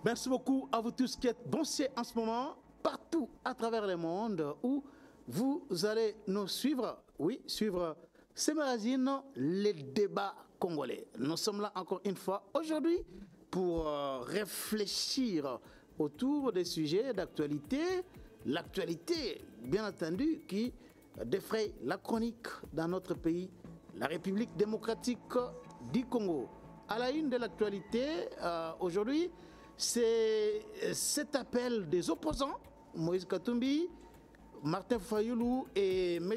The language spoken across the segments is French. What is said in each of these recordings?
Merci beaucoup à vous tous qui êtes branchés en ce moment, partout à travers le monde, où vous allez nous suivre, oui, suivre ces magazines, les débats congolais. Nous sommes là encore une fois aujourd'hui pour réfléchir autour des sujets d'actualité, l'actualité, bien entendu, qui défraye la chronique dans notre pays, la République démocratique du Congo. À la une de l'actualité, aujourd'hui, c'est cet appel des opposants, Moïse Katumbi, Martin Fayoulou et M.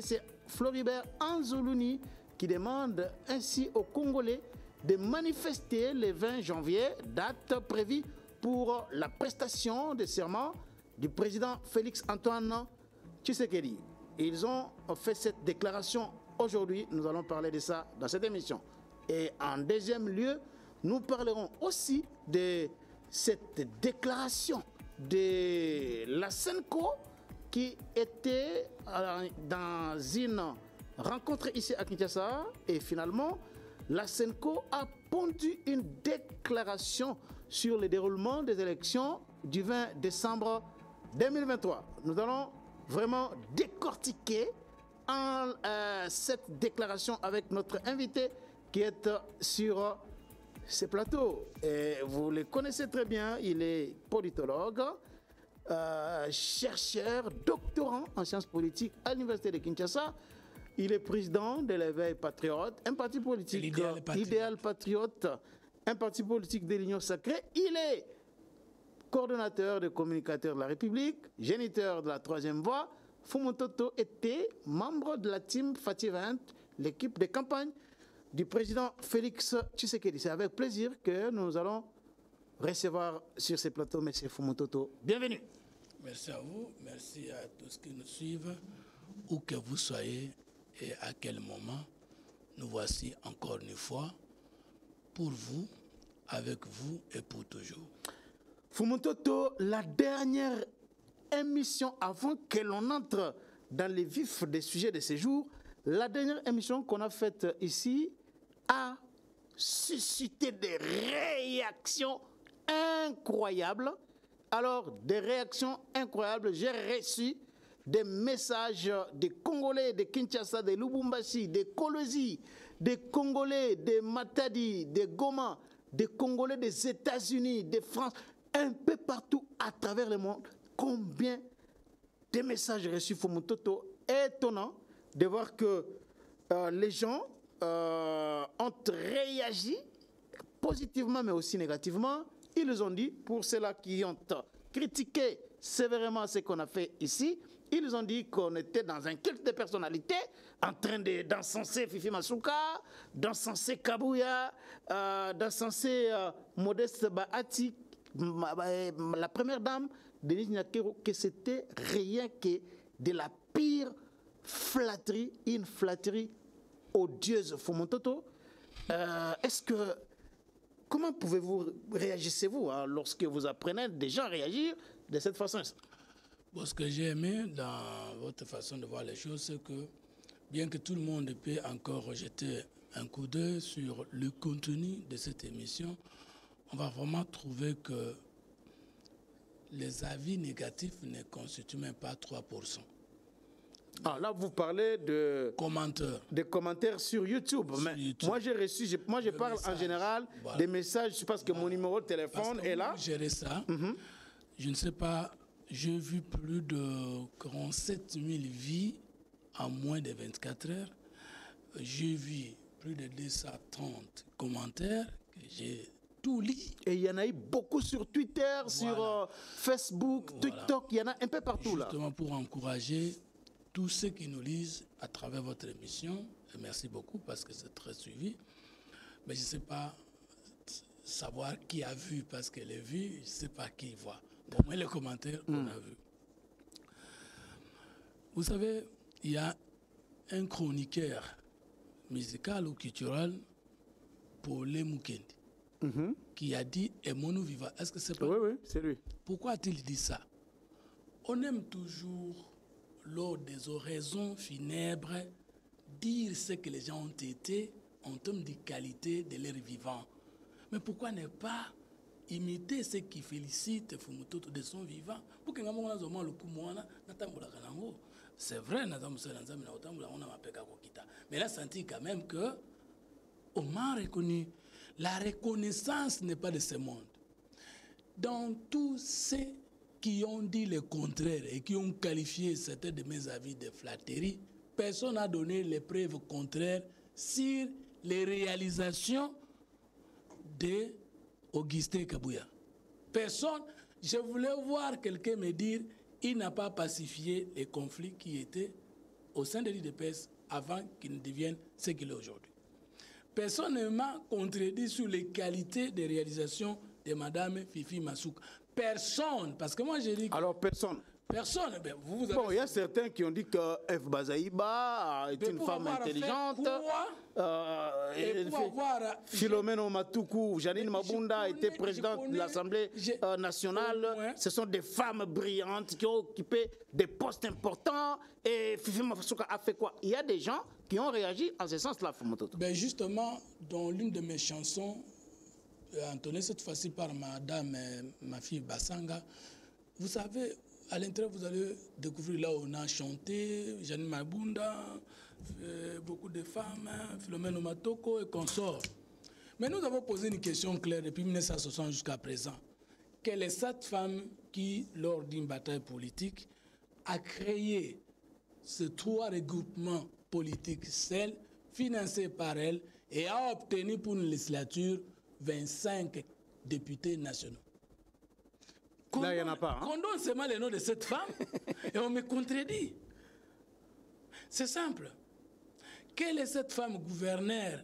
Floribert Anzoulouni, qui demandent ainsi aux Congolais de manifester le 20 janvier, date prévue pour la prestation de serment du président Félix Antoine Tshisekedi. Ils ont fait cette déclaration aujourd'hui. Nous allons parler de ça dans cette émission. Et en deuxième lieu, nous parlerons aussi de cette déclaration de la Senko qui était dans une rencontre ici à Kinshasa. Et finalement, la Senko a pondu une déclaration sur le déroulement des élections du 20 décembre 2023. Nous allons vraiment décortiquer cette déclaration avec notre invité qui est sur ce plateau. Et vous le connaissez très bien, il est politologue, chercheur, doctorant en sciences politiques à l'Université de Kinshasa. Il est président de l'Éveil Patriote, un parti politique, l'Idéal Patriote, un parti politique de l'Union Sacrée. Il est coordonnateur de communicateurs de la République, géniteur de la Troisième Voie. Fumontoto était membre de la team Fatih 20, l'équipe de campagne du président Félix Tshisekedi. C'est avec plaisir que nous allons recevoir sur ce plateau M. Fumontoto. Bienvenue. Merci à vous, merci à tous qui nous suivent, où que vous soyez et à quel moment. Nous voici encore une fois pour vous, avec vous et pour toujours. Fumontoto, la dernière émission avant que l'on entre dans les vifs des sujets de ce jour, la dernière émission qu'on a faite ici a suscité des réactions incroyables. Alors, des réactions incroyables, j'ai reçu des messages des Congolais de Kinshasa, de Lubumbashi, de Kolwezi, des Congolais de Matadi, de Goma, des Congolais des États-Unis, de France, un peu partout à travers le monde. Combien de messages reçus, Fumontoto, étonnant de voir que les gens ont réagi positivement mais aussi négativement. Ils ont dit, pour ceux-là qui ont critiqué sévèrement ce qu'on a fait ici, ils ont dit qu'on était dans un culte de personnalité, en train d'encenser Fifi Masuka, d'encenser Kabouya, d'encenser Modeste Bahati, la première dame, Denise Nyakero, que c'était rien que de la pire flatterie, une flatterie odieuse. Fumontoto, comment pouvez-vous réagissez-vous lorsque vous apprenez des gens à réagir de cette façon? Bon, ce que j'ai aimé dans votre façon de voir les choses, c'est que bien que tout le monde peut encore rejeter un coup d'œil sur le contenu de cette émission, on va vraiment trouver que les avis négatifs ne constituent même pas 3%. Là, vous parlez de commentaires sur YouTube. Moi, j'ai reçu, je parle en général des messages, parce que mon numéro de téléphone est là. Gérer ça, je ne sais pas, j'ai vu plus de 47 000 vies en moins de 24 heures. J'ai vu plus de 230 commentaires que j'ai tout lu. Et il y en a eu beaucoup sur Twitter, sur Facebook, TikTok, il y en a un peu partout là. Justement pour encourager tous ceux qui nous lisent à travers votre émission, et merci beaucoup parce que c'est très suivi, mais je ne sais pas savoir qui a vu parce qu'elle est vue, je ne sais pas qui voit. Au moins les commentaires, on a vu. Vous savez, il y a un chroniqueur musical ou culturel, Paul Mukendi, qui a dit « Emonou viva ». Est-ce que c'est pas Oui, c'est lui. Pourquoi a-t-il dit ça? On aime toujours, lors des oraisons funèbres, dire ce que les gens ont été en termes de qualité de leur vivant. Mais pourquoi ne pas imiter ceux qui félicitent Fumutoto de son vivant. Pour que nous ayons le Kumwana, c'est vrai, mais là, senti quand même que on m'a reconnu. La reconnaissance n'est pas de ce monde. Dans tous ceux qui ont dit le contraire et qui ont qualifié certains de mes avis de flatterie, personne n'a donné les preuves contraires sur les réalisations de Augustin Kabouya. Personne, je voulais voir quelqu'un me dire il n'a pas pacifié les conflits qui étaient au sein de l'IDPS avant qu'il ne devienne ce qu'il est aujourd'hui. Personne ne m'a contredit sur les qualités des réalisations de Madame Fifi Masuka. Personne, parce que moi j'ai dit... Alors personne. Personne. Ben, vous avez... Bon, il y a certains qui ont dit que F. Bazaïba est une femme intelligente. Philomène Omatuku, Janine Mabunda était présidente de l'Assemblée nationale. Ce sont des femmes brillantes qui ont occupé des postes importants. Et Fifi Masuka a fait quoi? Il y a des gens qui ont réagi en ce sens-là, Fumototo. Ben justement, dans l'une de mes chansons, entonnée cette fois-ci par madame, ma fille Bassanga, vous savez, à l'intérieur, vous allez découvrir là où on a chanté, Janine Mabunda, beaucoup de femmes, Philomène Omatoko et consorts. Mais nous avons posé une question claire depuis 1960 jusqu'à présent. Quelle est cette femme qui, lors d'une bataille politique, a créé ces 3 regroupements politiques, celles financées par elle, et a obtenu pour une législature 25 députés nationaux? Là, il n'y en a pas. On donne seulement le nom de cette femme et on me contredit. C'est simple. Quelle est cette femme gouverneure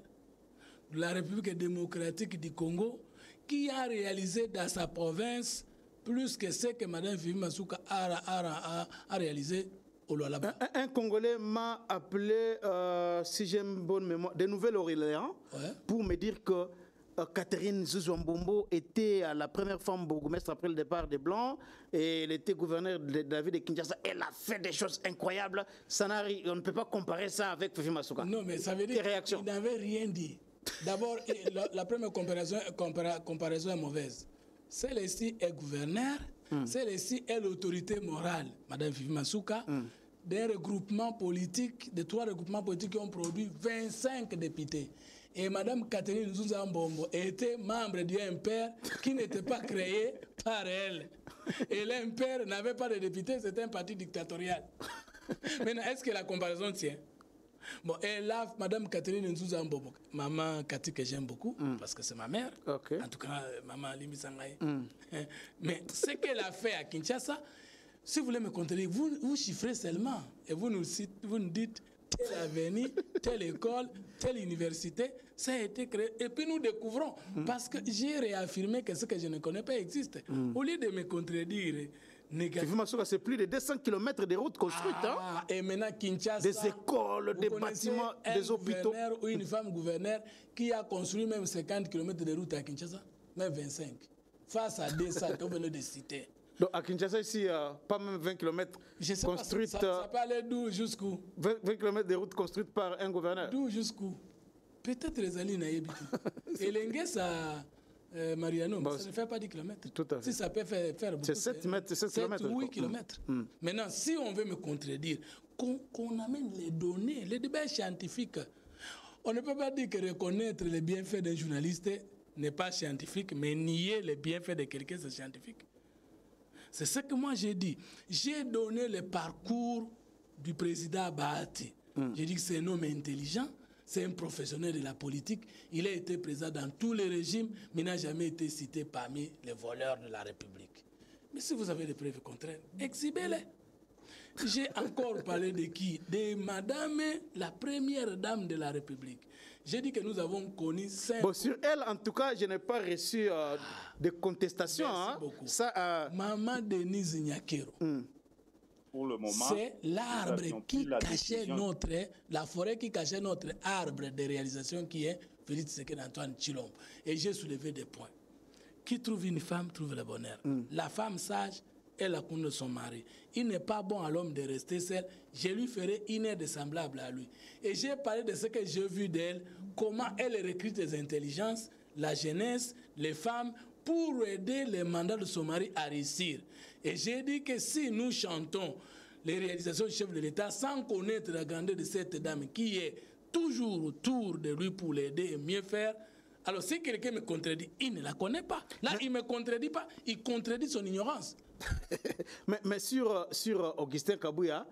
de la République démocratique du Congo qui a réalisé dans sa province plus que ce que Mme Fifi Masuka a réalisé au Lualaba? Un Congolais m'a appelé, si j'ai une bonne mémoire, de Nouvelle-Orléans, pour me dire que Catherine Zouzouambombo était la première femme bourgmestre après le départ des Blancs et elle était gouverneure de la ville de Kinshasa. Elle a fait des choses incroyables. On ne peut pas comparer ça avec Fifi Masuka. Non, mais ça veut dire qu'il n'avait rien dit. D'abord, la première comparaison est mauvaise. Celle-ci est gouverneure, celle-ci est l'autorité morale, Mme Fifi Masuka, d'un regroupement politique, de 3 regroupements politiques qui ont produit 25 députés. Et Mme Catherine Zouzouambombo était membre du MPR qui n'était pas créé par elle. Et l'MPR n'avait pas de députés, c'était un parti dictatorial. Maintenant, est-ce que la comparaison tient? Bon, et là, Mme Catherine Zouzouambombo, maman Cathy que j'aime beaucoup, parce que c'est ma mère, en tout cas, maman Limi Sangaï. Mais ce qu'elle a fait à Kinshasa, si vous voulez me contredire, vous chiffrez seulement et vous nous dites telle avenue, telle école, telle université, ça a été créé. Et puis nous découvrons, parce que j'ai réaffirmé que ce que je ne connais pas existe. Au lieu de me contredire, c'est plus de 200 km de routes construites. Et maintenant, Kinshasa, des écoles, des bâtiments, des hôpitaux. Ou une femme gouverneure qui a construit même 50 km de routes à Kinshasa, même 25, face à des salles que vous venez de citer. Donc à Kinshasa, ici, pas même 20 km construites. Ça peut aller d'où jusqu'où? 20 km de routes construites par un gouverneur. D'où jusqu'où? Peut-être les alliés n'aillent pas. Et l'Enguessa, Mariano, ça ne fait pas 10 km. Tout à fait. Si ça peut faire beaucoup. C'est 7 km. 8 km. Maintenant, si on veut me contredire, qu'on amène les données, les débats scientifiques. On ne peut pas dire que reconnaître les bienfaits d'un journaliste n'est pas scientifique, mais nier les bienfaits de quelqu'un, c'est scientifique. C'est ce que moi j'ai dit. J'ai donné le parcours du président Bahati. J'ai dit que c'est un homme intelligent, c'est un professionnel de la politique. Il a été président dans tous les régimes, mais n'a jamais été cité parmi les voleurs de la République. Mais si vous avez des preuves contraires, exhibez-les. J'ai encore parlé de qui? De Madame, la première dame de la République. J'ai dit que nous avons connu 5... Bon, sur elle, en tout cas, je n'ai pas reçu de contestation. Merci beaucoup. Maman Denise Nyakero. Pour le moment, c'est l'arbre qui cachait la forêt qui cachait notre arbre de réalisation qui est Félix Tshisekedi Antoine Tshilombo. Et j'ai soulevé des points. Qui trouve une femme trouve le bonheur. La femme sage est la conduite de son mari. Il n'est pas bon à l'homme de rester seul. Je lui ferai une aide semblable à lui. Et j'ai parlé de ce que j'ai vu d'elle, comment elle recrute les intelligences, la jeunesse, les femmes, pour aider les mandats de son mari à réussir. Et j'ai dit que si nous chantons les réalisations du chef de l'État sans connaître la grandeur de cette dame qui est toujours autour de lui pour l'aider et mieux faire, alors si quelqu'un me contredit, il ne la connaît pas. Là, il ne me contredit pas, il contredit son ignorance. mais sur Augustin Kabouya,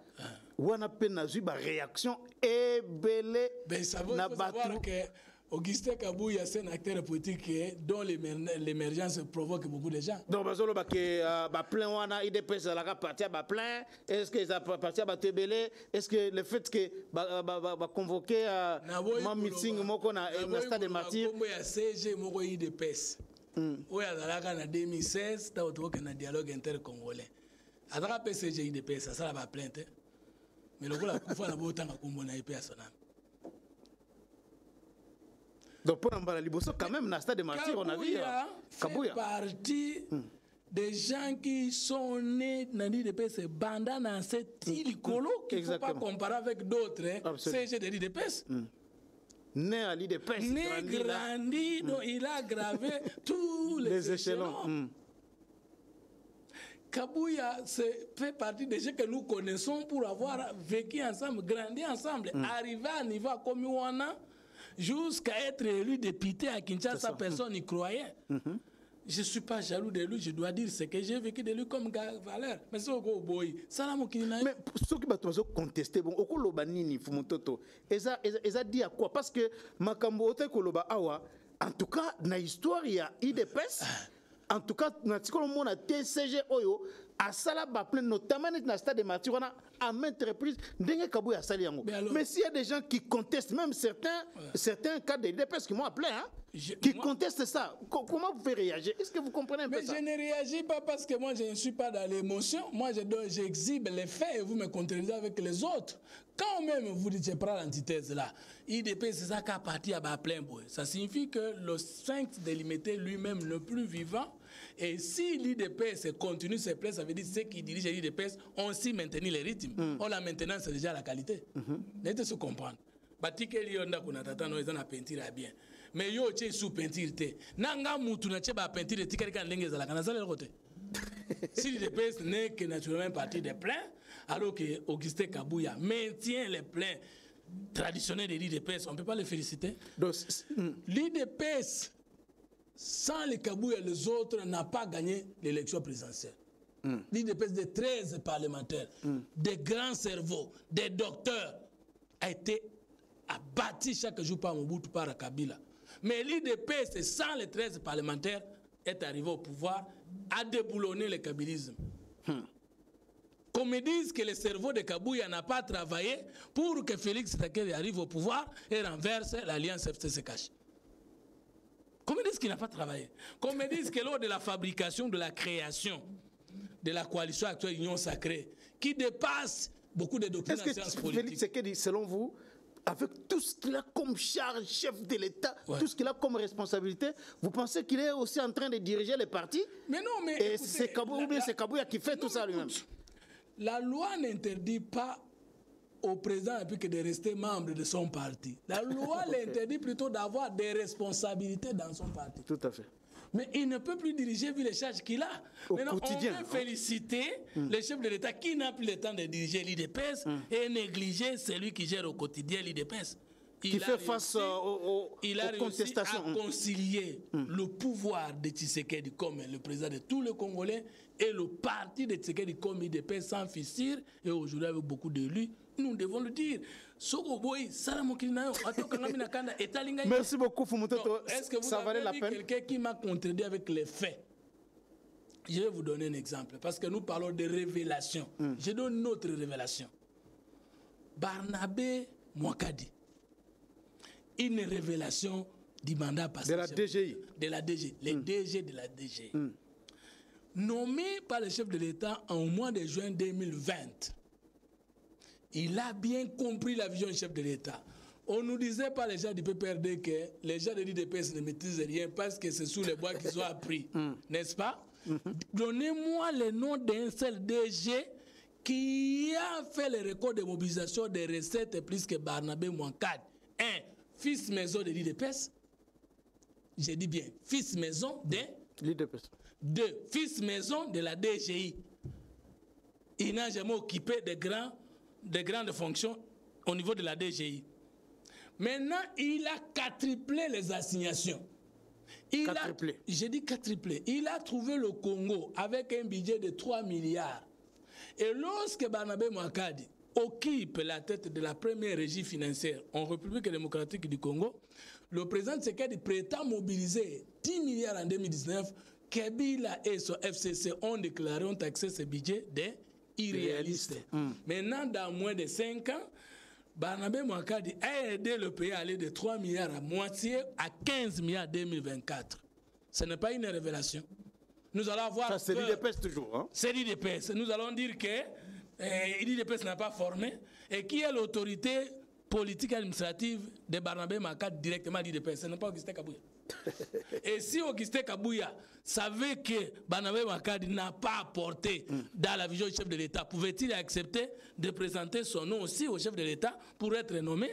on a peine à une réaction et belle. Ben, ça veut savoir que Augustin Kabouya, c'est un acteur politique dont l'émergence provoque beaucoup de gens. Donc, plein wana IDPS la partie à plein. Est-ce que ça partie à Tebele? Est-ce que le fait que convoquer un meeting moko na stade des martyrs? Comme ya CG moko IDPS. Oui, en 2016, tu as un dialogue intercongolais. Adara PCG IDPS, ça va plainte. Mais le coup la fois na botan ka kombo na IPS sonam. Donc pour Mbala Liboso, quand même, dans le stade de martyrs, on a vu Kabouya fait partie des gens qui sont nés dans l'IDPS, bandant dans cette île colo qu'il ne faut pas comparer avec d'autres. CG de l'IDPS. Né à l'IDPS. Né grandi, donc il a gravé tous les échelons. Kabouya fait partie des gens que nous connaissons pour avoir vécu ensemble, grandi ensemble, arrivé à un niveau comme Ouana. Jusqu'à être élu député à Kinshasa, personne n'y croyait. Je ne suis pas jaloux de lui, je dois dire ce que j'ai vécu de lui comme valeur. Mais c'est au boy. Mais ceux qui ont contesté, bon, au Koloba Nini, Fumototo, ils ont dit à quoi? Parce que Makambo Ote Koloba Awa, en tout cas, dans l'histoire, il y a IDPS. En tout cas, dans le TCG Oyo, à Salaba, notamment dans le stade de Martyrs, on a à maintes reprises, mais s'il y a des gens qui contestent, même certains cas de l'IDPS qui m'ont appelé, qui contestent ça, comment vous faites réagir? Est-ce que vous comprenez un peu ça? Mais je ne réagis pas parce que moi je ne suis pas dans l'émotion. Moi j'exhibe les faits et vous me contredisez avec les autres. Quand même vous dites je prends l'antithèse là, IDP c'est ça qui a parti à plein boy. Ça signifie que le sphinx délimité lui-même le plus vivant. Et si l'IDPS continue ses plaies, ça veut dire que ceux qui dirigent l'IDPS ont aussi maintenu les rythmes. On la maintenance c'est déjà la qualité. N'était se comprendre. Batike lionda kuna tata no ezana peinture bien. Mais yo che sous peinture te. Nanga mutu na che ba peinture tikali kan ndenge za la kana sala côté. Si l'IDPS n'est que naturellement parti des pleins, alors que Augustin Kabouya maintient les pleins traditionnels de l'IDPS, on ne peut pas les féliciter. L'IDPS sans les Kabouya, les autres n'ont pas gagné l'élection présidentielle. L'IDPS de 13 parlementaires, des grands cerveaux, des docteurs, a été abattu chaque jour par Mobutu, par Kabila. Mais l'IDPS, sans les 13 parlementaires, est arrivé au pouvoir, a déboulonné le kabylisme. Qu'on me dise que le cerveau de Kabouya n'a pas travaillé pour que Félix Tshisekedi arrive au pouvoir et renverse l'alliance FCC-Cash. Qu'on me dise qu'il n'a pas travaillé. Qu'on me dise que lors de la fabrication, de la création de la coalition actuelle Union Sacrée, qui dépasse beaucoup de doctrines en sciences politiques. Félix Tshisekedi, selon vous, avec tout ce qu'il a comme charge, chef de l'État, tout ce qu'il a comme responsabilité, vous pensez qu'il est aussi en train de diriger les partis? Mais non, mais... Et c'est Kabouya qui fait tout ça lui-même. La loi n'interdit pas au président de rester membre de son parti. La loi l'interdit plutôt d'avoir des responsabilités dans son parti. Tout à fait. Mais il ne peut plus diriger vu les charges qu'il a. Maintenant, quotidien, on peut féliciter le chef de l'État qui n'a plus le temps de diriger l'IDPS et négliger celui qui gère au quotidien l'IDPS. Qui fait face aux contestations. Il a concilié le pouvoir de Tshisekedi comme le président de tous les Congolais et le parti de Tshisekedi comme IDPS sans fissure et aujourd'hui avec beaucoup d'élus. Nous devons le dire. Merci beaucoup, Fumutoto. Est-ce que vous avez vu quelqu'un qui m'a contredit avec les faits? Je vais vous donner un exemple, parce que nous parlons de révélation. Je donne une autre révélation. Barnabé Mwakadi, une révélation du mandat passé. De la DGI. De la DGI, les DG de la DGI. Nommé par le chef de l'État en mois de juin 2020. Il a bien compris la vision du chef de l'État. On nous disait par les gens du PPRD que les gens de l'IDPS ne maîtrisent rien parce que c'est sous les bois qu'ils ont appris. N'est-ce pas? Donnez-moi le nom d'un seul DG qui a fait le record de mobilisation des recettes plus que Barnabé Mwankad. Un fils maison de l'IDPS. J'ai dit bien, fils maison de L'IDPS. 2. Fils maison de la DGI. Il n'a jamais occupé de grandes fonctions au niveau de la DGI. Maintenant, il a quadruplé les assignations. J'ai dit quadruplé. Il a trouvé le Congo avec un budget de 3 milliards. Et lorsque Barnabé Mouakadi occupe la tête de la première régie financière en République démocratique du Congo, le président Tshisekedi prétend mobiliser 10 milliards en 2019. Kabila et son FCC ont déclaré, ont taxé ce budget d'irréaliste. Maintenant, dans moins de 5 ans, Barnabé Mouakadi a aidé le pays à aller de 3 milliards à moitié à 15 milliards en 2024. Ce n'est pas une révélation. Nous allons voir. Ça, c'est l'IDPS toujours. Hein? C'est l'IDPS. Nous allons dire que l'IDPS n'a pas formé. Et qui est l'autorité politique et administrative de Barnabé Mouakadi directement à l'IDPS? Ce n'est pas Augustin Kabouya. Et si Augustin Kabouya savait que Barnabé Mouakadi n'a pas apporté dans la vision du chef de l'État, pouvait-il accepter de présenter son nom aussi au chef de l'État pour être nommé?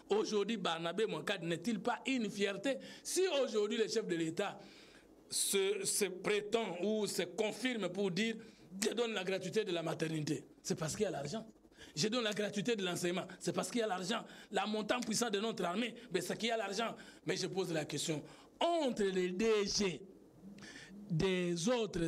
Aujourd'hui, Barnabé Mouakadi n'est-il pas une fierté? Si aujourd'hui le chef de l'État se prétend ou se confirme pour dire je donne la gratuité de la maternité, c'est parce qu'il y a l'argent. Je donne la gratuité de l'enseignement, c'est parce qu'il y a l'argent. La montée en puissance de notre armée, c'est qu'il y a l'argent. Mais je pose la question, entre les DG des autres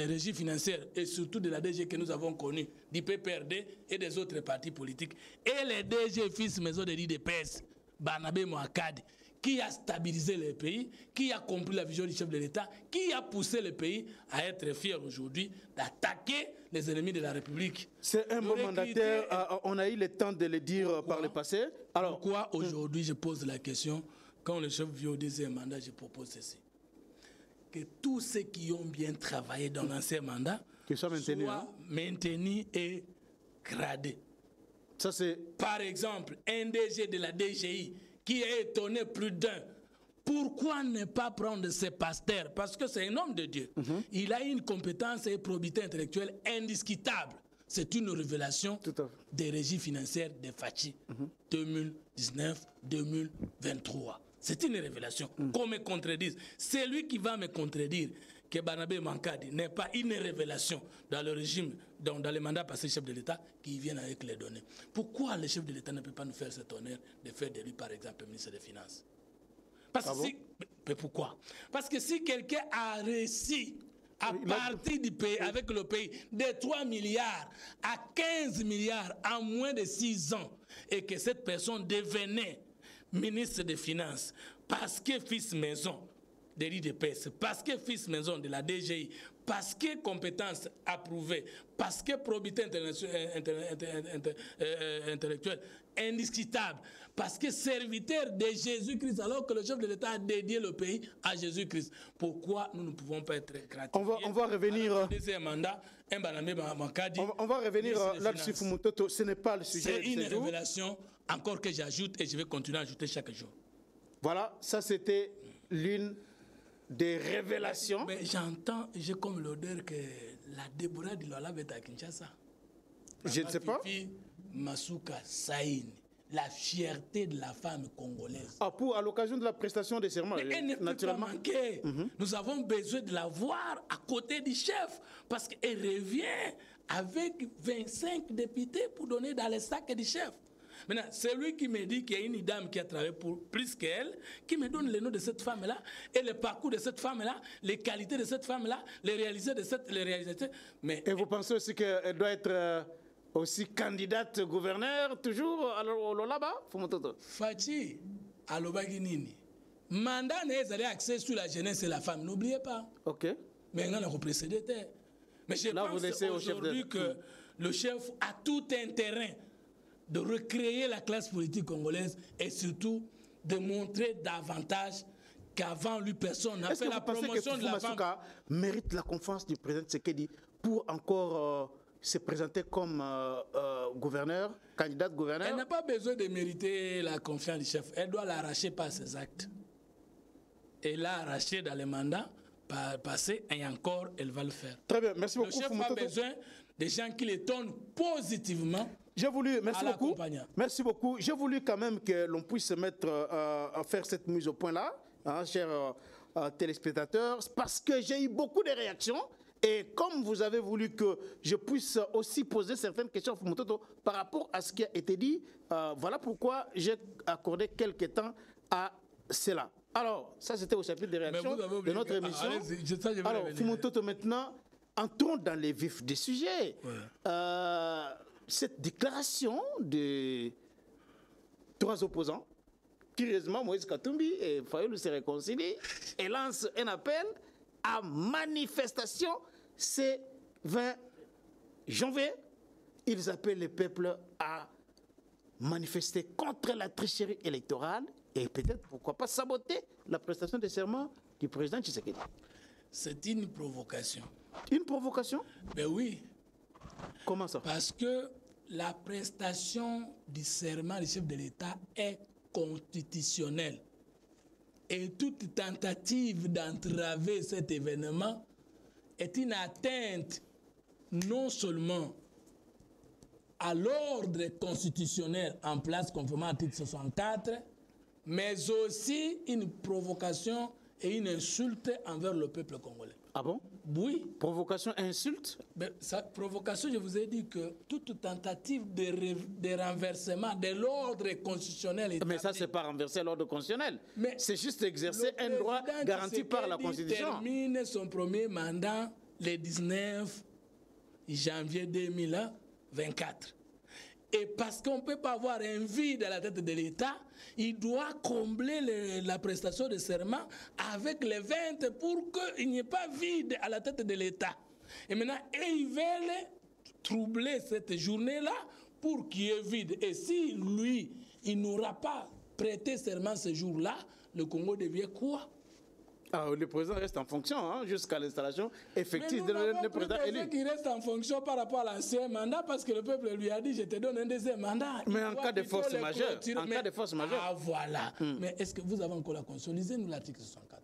régies financières et surtout de la DG que nous avons connue, du PPRD et des autres partis politiques, et les DG fils maison de l'IDPS, Barnabé Mouakadi, qui a stabilisé le pays, qui a compris la vision du chef de l'État, qui a poussé le pays à être fier aujourd'hui d'attaquer les ennemis de la République. C'est un bon mandataire, on a eu le temps de le dire par le passé. Alors, pourquoi aujourd'hui je pose la question, quand le chef vient au deuxième mandat, je propose ceci. Que tous ceux qui ont bien travaillé dans l'ancien mandat soient maintenus et gradés. Ça, c'est... Par exemple, un DG de la DGI qui est étonné plus d'un. Pourquoi ne pas prendre ce pasteur? Parce que c'est un homme de Dieu. Il a une compétence et probité intellectuelle indiscutable. C'est une révélation des régies financières de Fachi 2019-2023. C'est une révélation. Qu'on me contredise. C'est lui qui va me contredire que Barnabé Mouakadi n'est pas une révélation dans le régime, dans les mandats passés chef de l'État, qui viennent avec les données. Pourquoi le chef de l'État ne peut pas nous faire cet honneur de faire de lui, par exemple, ministre des Finances? Parce que mais pourquoi? Parce que si quelqu'un a réussi à partir du pays, avec le pays, de 3 milliards à 15 milliards en moins de 6 ans, et que cette personne devenait ministre des Finances, parce que fils maison de l'IDPS, parce que fils maison de la DGI, parce que compétences approuvées, parce que probité intellectuelle indiscutable, parce que serviteur de Jésus-Christ, alors que le chef de l'État a dédié le pays à Jésus-Christ. Pourquoi nous ne pouvons pas être gratifiés? On va revenir. Deuxième mandat, on va revenir là-dessus, Fumutoto. Ce n'est pas le sujet. C'est une révélation encore que j'ajoute et je vais continuer à ajouter chaque jour. Voilà, ça c'était l'une des révélations. Mais j'entends, j'ai comme l'odeur que la Déborah Dilola va être à Kinshasa. Je ne sais pas. Masuka Saïn, la fierté de la femme congolaise. À l'occasion de la prestation des serments, mais elle ne peut pas manquer. Nous avons besoin de la voir à côté du chef parce qu'elle revient avec 25 députés pour donner dans les sacs du chef. Maintenant, c'est lui qui me dit qu'il y a une dame qui a travaillé pour plus qu'elle, qui me donne le nom de cette femme-là, et le parcours de cette femme-là, les qualités de cette femme-là, les réalisations. Mais, et vous pensez aussi qu'elle doit être aussi candidate gouverneur, toujours là-bas? Fachi, à l'Obaginini, mandat n'est accès sur la jeunesse et la femme, n'oubliez pas. Ok. Mais on a reprécédé. Mais je pense aujourd'hui que le chef a tout intérêt de recréer la classe politique congolaise et surtout de montrer davantage qu'avant lui personne n'a fait la promotion de la femme. Mérite la confiance du président Tshisekedi pour encore se présenter comme gouverneur, candidate gouverneur? Elle n'a pas besoin de mériter la confiance du chef. Elle doit l'arracher par ses actes. Elle l'a arraché dans les mandats passés et encore elle va le faire. Très bien, merci beaucoup. Le chef a besoin des gens qui l'étonnent positivement. J'ai voulu, merci beaucoup. J'ai voulu quand même que l'on puisse se mettre à faire cette mise au point là, hein, cher téléspectateurs, parce que j'ai eu beaucoup de réactions. Et comme vous avez voulu que je puisse aussi poser certaines questions à Fumutoto par rapport à ce qui a été dit, voilà pourquoi j'ai accordé quelques temps à cela. Alors, ça c'était au chapitre des réactions de notre émission. Alors, Fumutoto, maintenant, entrons dans les vifs des sujets. Ouais. Cette déclaration de 3 opposants, curieusement, Moïse Katumbi et Fayoulou se réconcilient et lancent un appel à manifestation. C'est 20 janvier. Ils appellent le peuple à manifester contre la tricherie électorale et peut-être, pourquoi pas, saboter la prestation de serment du président Tshisekedi. C'est une provocation. Une provocation? Ben oui. Comment ça? Parce que la prestation du serment du chef de l'État est constitutionnelle. Et toute tentative d'entraver cet événement est une atteinte non seulement à l'ordre constitutionnel en place conformément à l'article 64, mais aussi une provocation et une insulte envers le peuple congolais. Ah bon? Oui. Provocation et insulte? Provocation, je vous ai dit que toute tentative de renversement de l'ordre constitutionnel est... Mais ça, c'est pas renverser l'ordre constitutionnel. C'est juste exercer un droit garanti par la Constitution. Il termine son premier mandat le 19 janvier 2024. Et parce qu'on ne peut pas avoir un vide à la tête de l'État, il doit combler la prestation de serment avec les 20 pour qu'il n'y ait pas vide à la tête de l'État. Et maintenant, ils veulent troubler cette journée-là pour qu'il y ait vide. Et si lui, il n'aura pas prêté serment ce jour-là, le Congo devient quoi? Le président reste en fonction jusqu'à l'installation effective du président élu. Il reste en fonction par rapport à l'ancien mandat parce que le peuple lui a dit je te donne un deuxième mandat. Mais en cas de force majeure. En cas de force majeure. Ah voilà. Mais est-ce que vous avez encore la Constitution? Lisez-nous l'article 64.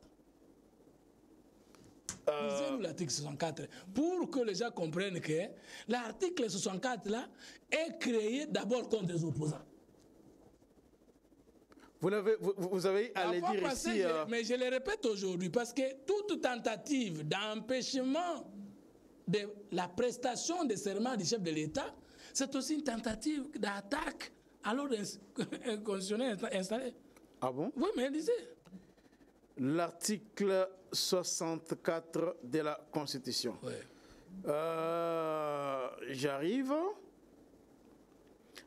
Lisez-nous l'article 64 pour que les gens comprennent que l'article 64 là est créé d'abord contre les opposants. Vous avez à le dire ici... Mais je le répète aujourd'hui, parce que toute tentative d'empêchement de la prestation des serments du chef de l'État, c'est aussi une tentative d'attaque à l'ordre constitutionnel installé. Ah bon? Oui, mais lisez. L'article 64 de la Constitution. Oui. J'arrive...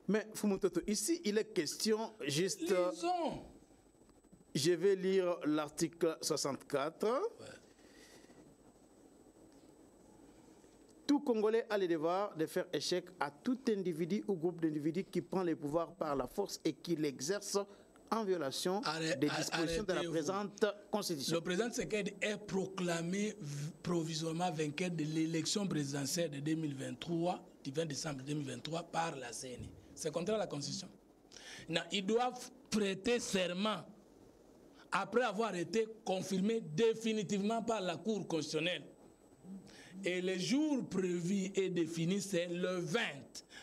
Mais Fumutoto, ici, il est question juste... Lisons. Je vais lire l'article 64. Ouais. Tout Congolais a le devoir de faire échec à tout individu ou groupe d'individus qui prend le pouvoir par la force et qui l'exerce en violation des dispositions de la présente Constitution. Le président Tshisekedi est proclamé provisoirement vainqueur de l'élection présidentielle de 2023, du 20 décembre 2023, par la CENI. C'est contraire à la Constitution. Non, ils doivent prêter serment après avoir été confirmés définitivement par la Cour constitutionnelle. Et le jour prévu et défini, c'est le 20,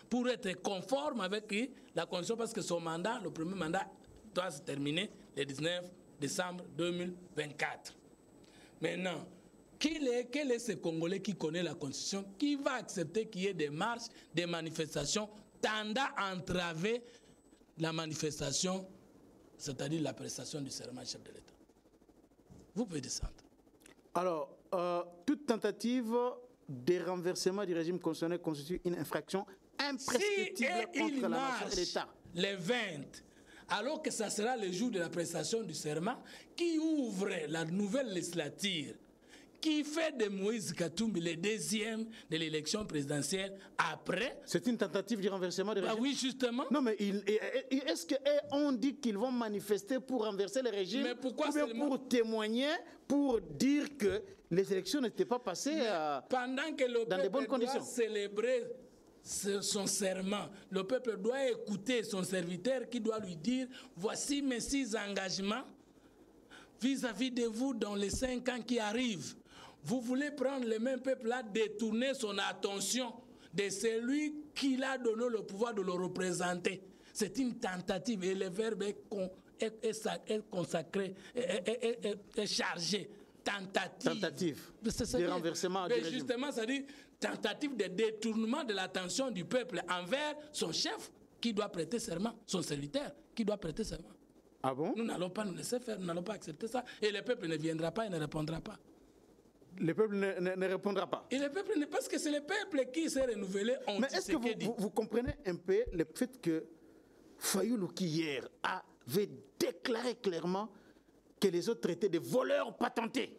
pour être conforme avec la Constitution, parce que son mandat, le premier mandat, doit se terminer le 19 décembre 2024. Maintenant, quel est ce Congolais qui connaît la Constitution, qui va accepter qu'il y ait des marches, des manifestations tendant à entraver la manifestation, c'est-à-dire la prestation du serment chef de l'État? Vous pouvez descendre. Alors, toute tentative de renversement du régime constitutionnel constitue une infraction imprescriptible contre la nation et l'État. Les 20, alors que ça sera le jour de la prestation du serment, qui ouvre la nouvelle législature, qui fait de Moïse Katumbi le deuxième de l'élection présidentielle après. C'est une tentative de renversement du régime. Oui, justement. Non, mais est-ce qu'on dit qu'ils vont manifester pour renverser le régime? Mais pourquoi ou bien pour témoigner, pour dire que les élections n'étaient pas passées pendant que le dans de bonnes conditions? Doit célébrer son serment, le peuple doit écouter son serviteur qui doit lui dire voici mes 6 engagements vis-à-vis de vous dans les 5 ans qui arrivent. Vous voulez prendre le même peuple-là, détourner son attention de celui qui l'a donné le pouvoir de le représenter. C'est une tentative et le verbe est consacré, est chargé. Tentative de renversement du régime. Justement, ça dit tentative de détournement de l'attention du peuple envers son chef qui doit prêter serment, son serviteur qui doit prêter serment. Ah bon? Nous n'allons pas nous laisser faire, nous n'allons pas accepter ça. Et le peuple ne viendra pas et ne répondra pas. Le peuple ne répondra pas. Et le peuple, parce que c'est le peuple qui s'est renouvelé. Mais est-ce que vous comprenez un peu le fait que Fayoulou, qui hier avait déclaré clairement que les autres étaient des voleurs patentés.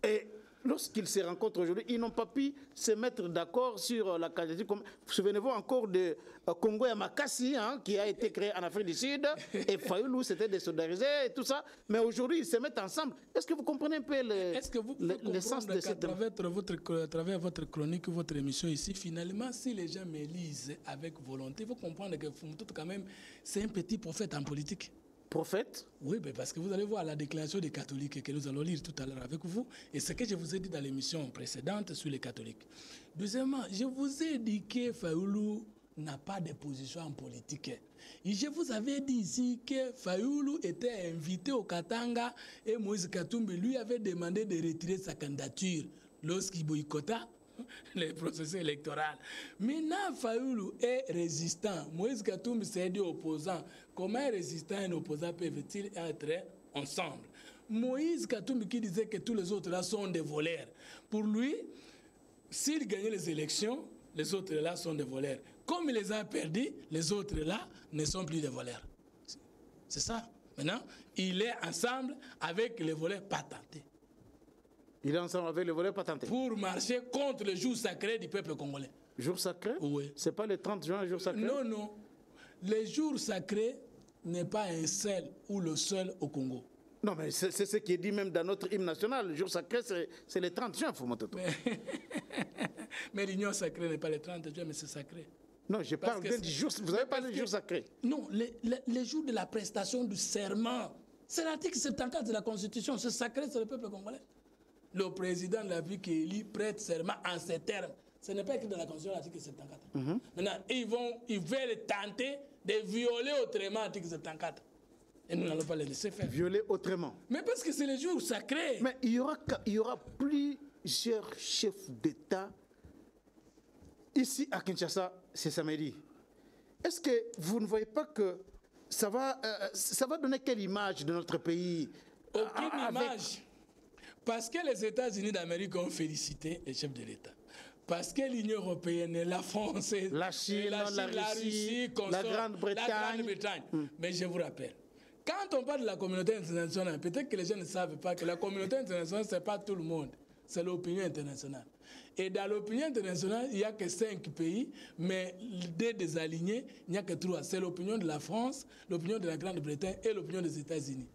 Et lorsqu'ils se rencontrent aujourd'hui, ils n'ont pas pu se mettre d'accord sur la candidature. Souvenez-vous encore de Congo Yamakasi, qui a été créé en Afrique du Sud, et Fayoulou s'était désolidarisé et tout ça. Mais aujourd'hui, ils se mettent ensemble. Est-ce que vous comprenez un peu l'essence de cette... À travers votre chronique, votre émission ici, finalement, si les gens me lisent avec volonté, il faut comprendre que Fumutu, quand même, c'est un petit prophète en politique. Prophète? Oui, mais parce que vous allez voir la déclaration des catholiques que nous allons lire tout à l'heure avec vous, et ce que je vous ai dit dans l'émission précédente sur les catholiques. Deuxièmement, je vous ai dit que Fayoulou n'a pas de position en politique. Et je vous avais dit ici que Fayoulou était invité au Katanga et Moïse Katumbi lui avait demandé de retirer sa candidature lorsqu'il boycotta le processus électoral. Maintenant, Fayoulou est résistant. Moïse Katumbi s'est dit opposant. Comment un résistant et un opposant peuvent-ils être ensemble? Moïse Katumbi qui disait que tous les autres là sont des voleurs. Pour lui, s'il gagnait les élections, les autres là sont des voleurs. Comme il les a perdus, les autres là ne sont plus des voleurs. C'est ça. Maintenant, il est ensemble avec les voleurs patentés. Il est ensemble avec les voleurs patentés. Pour marcher contre le jour sacré du peuple congolais. Jour sacré? Oui. C'est pas le 30 juin, jour sacré? Non, non. Le jour sacré n'est pas un seul ou le seul au Congo. Non, mais c'est ce qui est dit même dans notre hymne national. Le jour sacré, c'est le 30 juin, Fumototo. Mais l'union sacrée n'est pas le 30 juin, mais c'est sacré. Non, je parle bien du jour. Vous avez parlé du jour sacré. Non, le jour de la prestation du serment. C'est l'article 74 de la Constitution. C'est sacré, c'est le peuple congolais. Le président de la République qui est élu prête serment en ces termes. Ce n'est pas écrit dans la Constitution, l'article 74. Maintenant, ils veulent tenter de violer autrement l'article 74. Et nous n'allons pas les laisser faire. Violer autrement. Mais parce que c'est le jour sacré. Mais il y aura plusieurs chefs d'État ici à Kinshasa ce samedi. Est-ce que vous ne voyez pas que ça va donner quelle image de notre pays? Aucune image. Parce que les États-Unis d'Amérique ont félicité les chefs de l'État. Parce que l'Union européenne, la France, la Chine, la Russie, la Grande-Bretagne. Mais je vous rappelle, quand on parle de la communauté internationale, peut-être que les gens ne savent pas que la communauté internationale, ce n'est pas tout le monde. C'est l'opinion internationale. Et dans l'opinion internationale, il n'y a que 5 pays, mais des alignés, il n'y a que 3. C'est l'opinion de la France, l'opinion de la Grande-Bretagne et l'opinion des États-Unis.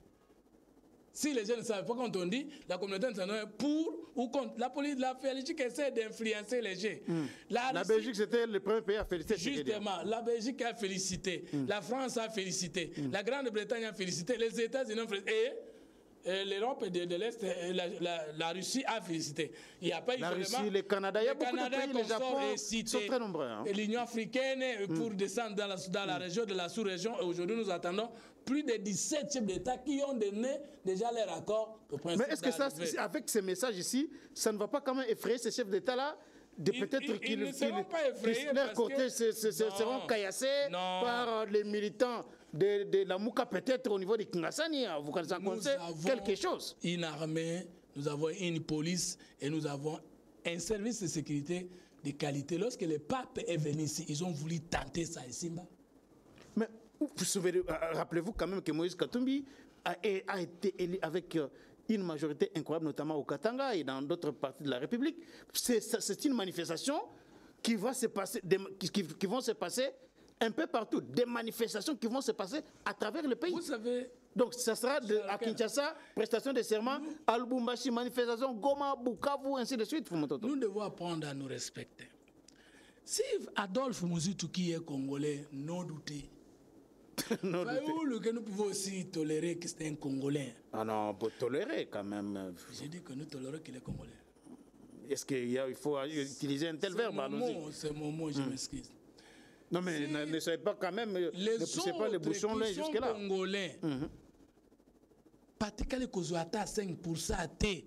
Si les gens ne savent pas, quand on dit la communauté internationale est pour ou contre, la Belgique essaie d'influencer les gens. La Belgique, c'était le premier pays à féliciter. Justement, la Belgique a félicité, la France a félicité, la Grande-Bretagne a félicité, les États-Unis ont félicité, et l'Europe de l'Est, la Russie a félicité. Il n'y a pas eu la Russie, le Canada, il y a beaucoup de pays, le Japon, sont très nombreux. L'Union africaine, pour descendre dans la région de la sous-région, et aujourd'hui nous attendons plus de 17 chefs d'État qui ont donné déjà leur accord au principe. Mais est-ce que ça, avec ces messages ici, ça ne va pas quand même effrayer ces chefs d'État-là? Peut-être qu'ils leur cortège seront caillassés par les militants de la Mouka, peut-être au niveau de Kingasani. Vous en connaissez quelque chose? Une armée, nous avons une police et nous avons un service de sécurité de qualité. Lorsque le pape est venu ici, ils ont voulu tenter ça à Simba. Mais rappelez-vous quand même que Moïse Katumbi a été élu avec une majorité incroyable, notamment au Katanga et dans d'autres parties de la République. C'est une manifestation qui va se passer, qui vont se passer un peu partout. Des manifestations qui vont se passer à travers le pays. Vous savez... Donc, ça sera à Kinshasa, prestation de serment, à Lubumbashi, manifestation, Goma, Bukavu, ainsi de suite. Nous devons apprendre à nous respecter. Si Adolphe Muzitu, qui est congolais, non douté, Fayoulou, que nous pouvons aussi tolérer que c'est un Congolais. Ah non, on peut tolérer quand même. J'ai dit que nous tolérons qu'il est Congolais. Est-ce qu'il faut utiliser un tel verbe? C'est mon mot, je m'excuse. Non, mais Si ne soyez pas quand même, ne les poussez pas les autres bouchons qui là sont jusque-là. congolais, patikali kozwa ata 5% te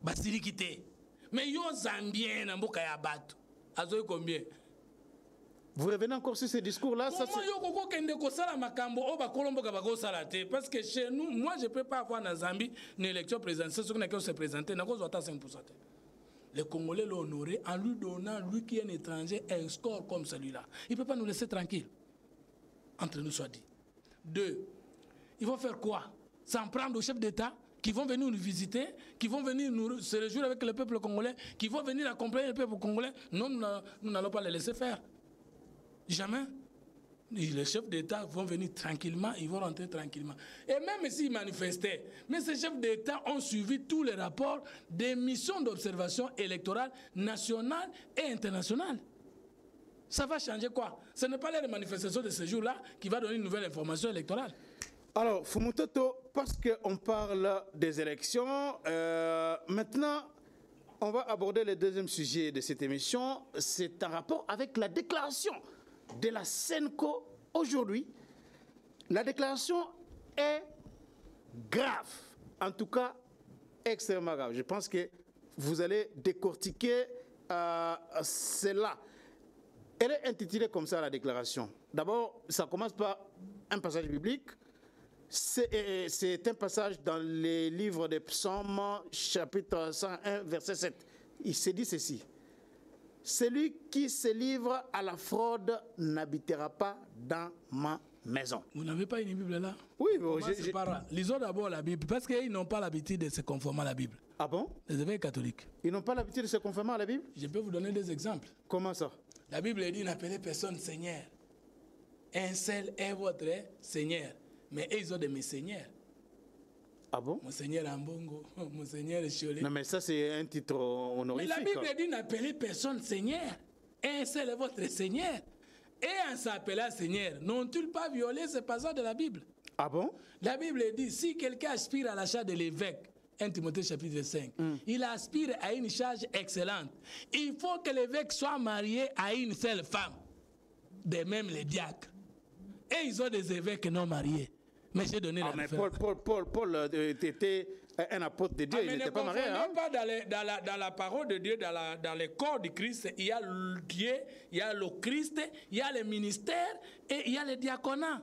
basiliki te. Mais yo zambien na mboka ya bato azoyi combien? Vous revenez encore sur ce discours-là, ça Comment c'est... yo koko kende kosala makambo o bakolomboka bakosala te? Parce que chez nous, moi je peux pas avoir na Zambie une élection présidentielle, ceux qui se présenter, na kozwa ata 5% te. Les Congolais l'ont honoré en lui donnant, lui qui est un étranger, un score comme celui-là. Il ne peut pas nous laisser tranquilles. Entre nous soit dit. 2. Ils vont faire quoi? S'en prendre aux chefs d'État qui vont venir nous visiter, qui vont venir se réjouir avec le peuple congolais, qui vont venir accompagner le peuple congolais. Non, nous n'allons pas les laisser faire. Jamais. Les chefs d'État vont venir tranquillement, ils vont rentrer tranquillement. Et même s'ils manifestaient, mais ces chefs d'État ont suivi tous les rapports des missions d'observation électorale nationale et internationale. Ça va changer quoi? Ce n'est pas les manifestations de ce jour-là qui va donner une nouvelle information électorale. Alors, Fumutoto, parce qu'on parle des élections, maintenant, on va aborder le deuxième sujet de cette émission. C'est en rapport avec la déclaration de la Senco aujourd'hui. La déclaration est grave, en tout cas extrêmement grave. Je pense que vous allez décortiquer cela. Elle est intitulée comme ça, la déclaration. D'abord, ça commence par un passage biblique. C'est un passage dans les livres des Psaumes, chapitre 101, verset 7. Il se dit ceci. Celui qui se livre à la fraude n'habitera pas dans ma maison. Vous n'avez pas une Bible là? Oui, bon, lisons d'abord la Bible, parce qu'ils n'ont pas l'habitude de se conformer à la Bible. Ah bon? Les évêques catholiques. Ils n'ont pas l'habitude de se conformer à la Bible? Je peux vous donner des exemples. Comment ça? La Bible dit n'appelez personne Seigneur. Un seul est votre Seigneur. Mais ils ont de mes seigneurs. Ah bon? Monseigneur Ambongo, Monseigneur Chiolé. Non, mais ça, c'est un titre honorifique. Mais la Bible dit n'appelez personne Seigneur. Un seul est votre Seigneur. Et en s'appelant Seigneur, n'ont-ils pas violé ce passage de la Bible? Ah bon? La Bible dit si quelqu'un aspire à la charge de l'évêque, 1 Timothée chapitre 5, il aspire à une charge excellente. Il faut que l'évêque soit marié à une seule femme. De même les diacres. Et ils ont des évêques non mariés. Mais j'ai donné la référence. Paul était un apôtre de Dieu, il n'était pas marié. Ne pas dans la parole de Dieu, dans le corps du Christ, il y a le Dieu, il y a le Christ, il y a le ministère et il y a le diaconat.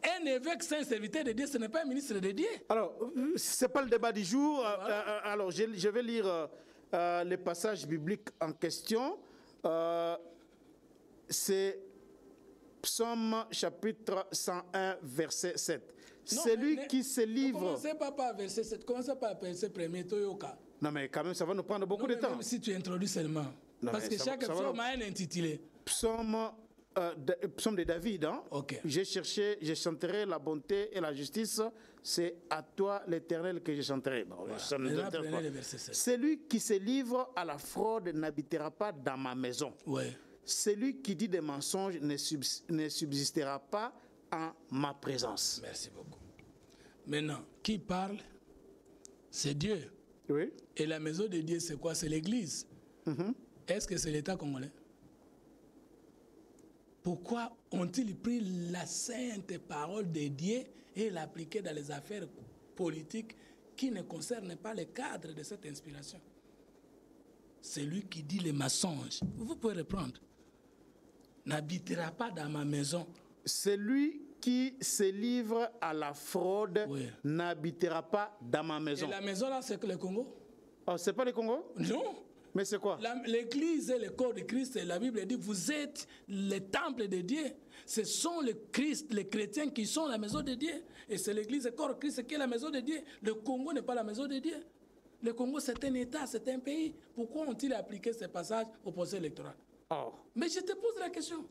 Un évêque sans serviteur de Dieu, ce n'est pas un ministre de Dieu. Alors, ce n'est pas le débat du jour. Voilà. Alors, je vais lire le passage biblique en question. C'est Psaume chapitre 101, verset 7. Non, celui qui se livre... Ne commencez pas par verset 7, commencez par verset 1er, Toyoka. Non, mais quand même, ça va nous prendre beaucoup de temps. Même si tu introduis seulement. Non, parce que chaque psaume a un intitulé. Psaume de David. Hein? Okay. J'ai cherché, je chanterai la bonté et la justice. C'est à toi, l'Éternel, que je chanterai. Bon, voilà. Celui qui se livre à la fraude n'habitera pas dans ma maison. Ouais. Celui qui dit des mensonges ne subsistera pas en ma présence. Merci beaucoup. Maintenant, qui parle? C'est Dieu. Oui. Et la maison de Dieu, c'est quoi? C'est l'Église. Est-ce que c'est l'État congolais? Pourquoi ont-ils pris la sainte parole de Dieu et l'appliquée dans les affaires politiques qui ne concernent pas le cadre de cette inspiration? Celui qui dit les mensonges, vous pouvez reprendre, n'habitera pas dans ma maison. Celui qui se livre à la fraude n'habitera pas dans ma maison. Et la maison là, c'est que le Congo? Oh, c'est pas le Congo? Non. Mais c'est quoi? L'Église est le corps de Christ. Et la Bible dit, vous êtes le temple de Dieu. Ce sont les chrétiens qui sont la maison de Dieu. Et c'est l'Église, le corps de Christ qui est la maison de Dieu. Le Congo n'est pas la maison de Dieu. Le Congo, c'est un État, c'est un pays. Pourquoi ont-ils appliqué ce passage au procès électoral? Oh. Mais je te pose la question.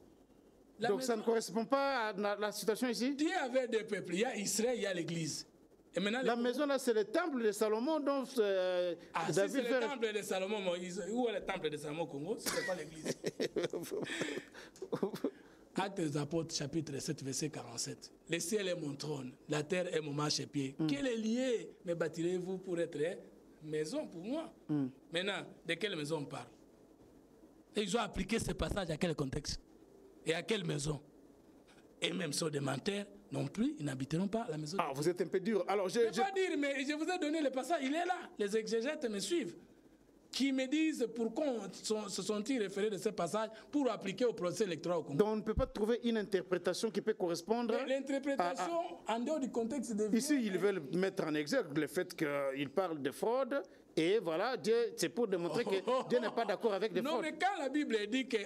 Donc ça ne correspond pas à la situation ici? Dieu avait deux peuples. Il y a Israël, il y a l'Église. Et maintenant, la maison là, c'est le temple de Salomon dont David si c'est le temple de Salomon, où est le temple de Salomon au Congo? Ce n'est pas l'Église. Actes des Apôtres, chapitre 7, verset 47. Le ciel est mon trône, la terre est mon marchepied. Quel est lié me bâtirez-vous pour être maison pour moi? Maintenant, de quelle maison on parle? Et ils ont appliqué ce passage à quel contexte? Et à quelle maison? Et même sur des menteurs, non plus, ils n'habiteront pas la maison. Ah, vous êtes un peu dur. Alors, je ne vais pas dire, mais je vous ai donné le passage, il est là. Les exégètes me suivent. Qui me disent pourquoi se sont-ils référés de ce passage pour appliquer au procès électoral au Congo. Donc on ne peut pas trouver une interprétation qui peut correspondre. L'interprétation, en dehors du contexte de... Ici, ils veulent mettre en exergue le fait qu'ils parlent de fraude. Et voilà, c'est pour démontrer que Dieu n'est pas d'accord avec des fraudes. Non, mais quand la Bible dit que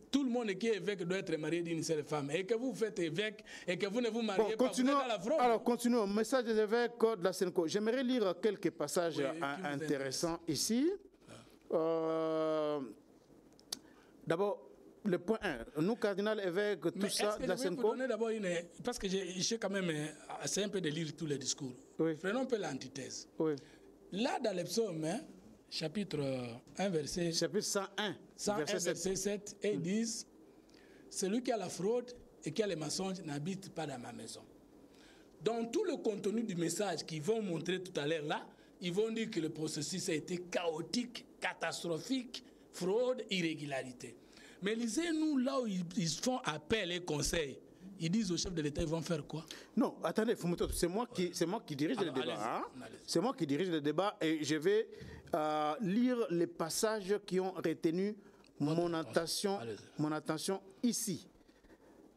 tout le monde qui est évêque doit être marié d'une seule femme, et que vous faites évêque, et que vous ne vous mariez pas, vous êtes dans la fraude. Alors, continuons. Message des évêques de la Sénéco. J'aimerais lire quelques passages intéressants ici. D'abord, le point 1. Nous, cardinal, évêque, tout ça de la Sénéco. D'abord parce que j'ai quand même assez un peu de lire tous les discours. Oui. Prenons un peu l'antithèse. Oui. Là, dans les psaumes, chapitre 1, verset... Chapitre 101, verset 7, et ils disent, celui qui a la fraude et qui a les mensonges n'habite pas dans ma maison. Dans tout le contenu du message qu'ils vont montrer tout à l'heure là, ils vont dire que le processus a été chaotique, catastrophique, fraude, irrégularité. Mais lisez-nous là où ils font appel et conseil. Ils disent au chef de l'État, ils vont faire quoi? Non, attendez, c'est moi qui dirige le débat. Hein? C'est moi qui dirige le débat et je vais lire les passages qui ont retenu mon attention ici.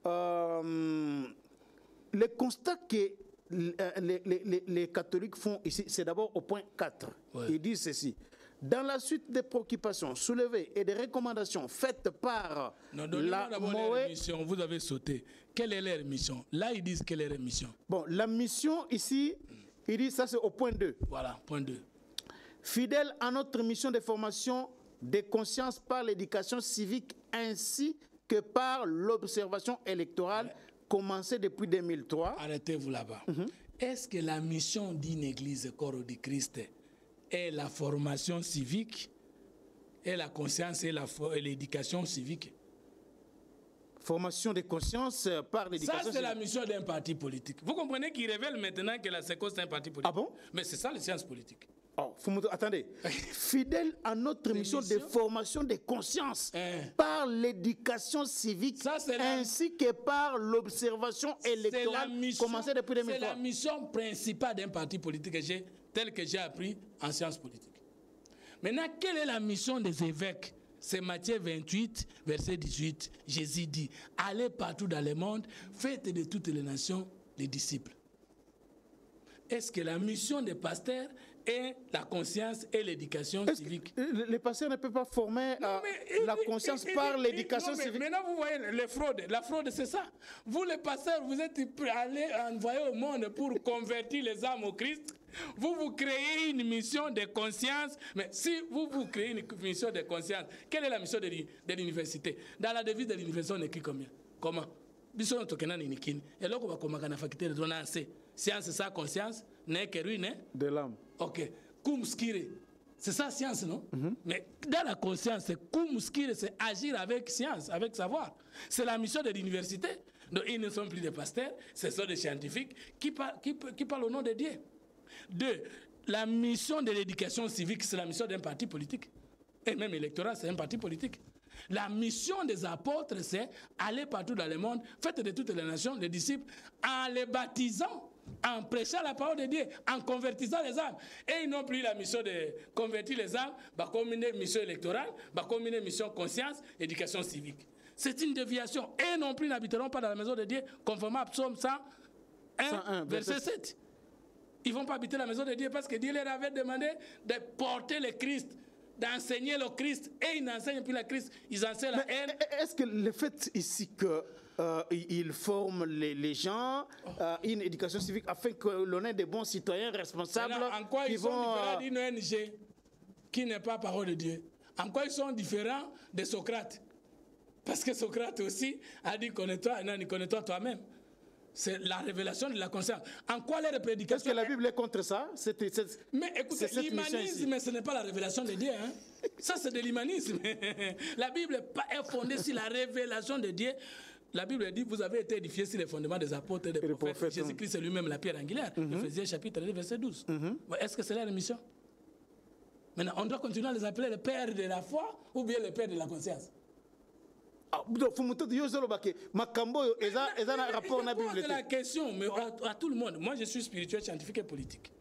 Le constat que les catholiques font ici, c'est d'abord au point 4. Ouais. Ils disent ceci. Dans la suite des préoccupations soulevées et des recommandations faites par la mission, vous avez sauté. Quelle est leur mission? Là, ils disent quelle est leur mission. Bon, la mission ici, ils disent ça, c'est au point 2. Voilà, point 2. Fidèle à notre mission de formation des consciences par l'éducation civique ainsi que par l'observation électorale commencée depuis 2003. Arrêtez-vous là-bas. Est-ce que la mission d'une église corps du Christ est la formation civique et la conscience et l'éducation civique? Formation de conscience par l'éducation civique. Ça, c'est la mission d'un parti politique. Vous comprenez qu'il révèle maintenant que la SECO, c'est un parti politique. Ah bon? Mais c'est ça, les sciences politiques. Oh, attendez. Fidèle à notre mission de formation de conscience par l'éducation civique ainsi que par l'observation électorale commencée depuis 2003. C'est la mission principale d'un parti politique tel que j'ai appris en sciences politiques. Maintenant, quelle est la mission des évêques? C'est Matthieu 28, verset 18. Jésus dit, allez partout dans le monde, faites de toutes les nations des disciples. Est-ce que la mission des pasteurs est la conscience et l'éducation civique? Les pasteurs ne peuvent pas former la conscience par l'éducation civique. Maintenant, vous voyez les fraudes. La fraude, c'est ça. Vous, les pasteurs, vous êtes allés envoyer au monde pour convertir les âmes au Christ. Vous créez une mission de conscience. Mais si vous créez une mission de conscience, quelle est la mission de l'université? Dans la devise de l'université, on écrit combien? Comment? Bisson tokena ni nikini. Et là, on va commencer à faculté de donner science, ça, conscience, n'est que ruine. De l'âme. Ok. Kumskire. C'est ça, science, non? Mais dans la conscience, kumskire, c'est agir avec science, avec savoir. C'est la mission de l'université. Donc, ils ne sont plus des pasteurs, ce sont des scientifiques qui parlent au nom de Dieu. Deux, la mission de l'éducation civique, c'est la mission d'un parti politique. Et même électoral, c'est un parti politique. La mission des apôtres, c'est aller partout dans le monde, faites de toutes les nations des disciples, en les baptisant, en prêchant la parole de Dieu, en convertissant les âmes. Et ils n'ont plus la mission de convertir les âmes, comme une mission électorale, comme une mission conscience, éducation civique. C'est une déviation. Et non plus n'habiteront pas dans la maison de Dieu, conformément à Psaume 101, verset 7. Ils ne vont pas habiter la maison de Dieu parce que Dieu leur avait demandé de porter le Christ, d'enseigner le Christ. Et ils n'enseignent plus le Christ, ils enseignent la haine. Est-ce que le fait ici qu'ils forment les gens, une éducation civique afin que l'on ait des bons citoyens responsables? Alors, en quoi ils sont différents d'une ONG qui n'est pas parole de Dieu? En quoi ils sont différents de Socrate? Parce que Socrate aussi a dit connais-toi toi-même. C'est la révélation de la conscience. En quoi les prédications... Est-ce que la Bible est contre ça? Mais écoutez, l'humanisme, ce n'est pas la révélation de Dieu. Hein? Ça, c'est de l'humanisme. La Bible est fondée sur la révélation de Dieu. La Bible dit, vous avez été édifiés sur les fondements des apôtres et des prophètes. Jésus-Christ est lui-même la pierre angulaire. Éphésiens chapitre 2, verset 12. Est-ce que c'est leur mission? Maintenant, on doit continuer à les appeler les pères de la foi ou bien les pères de la conscience? la question, mais à tout le monde. Moi, je suis spirituel, scientifique et politique.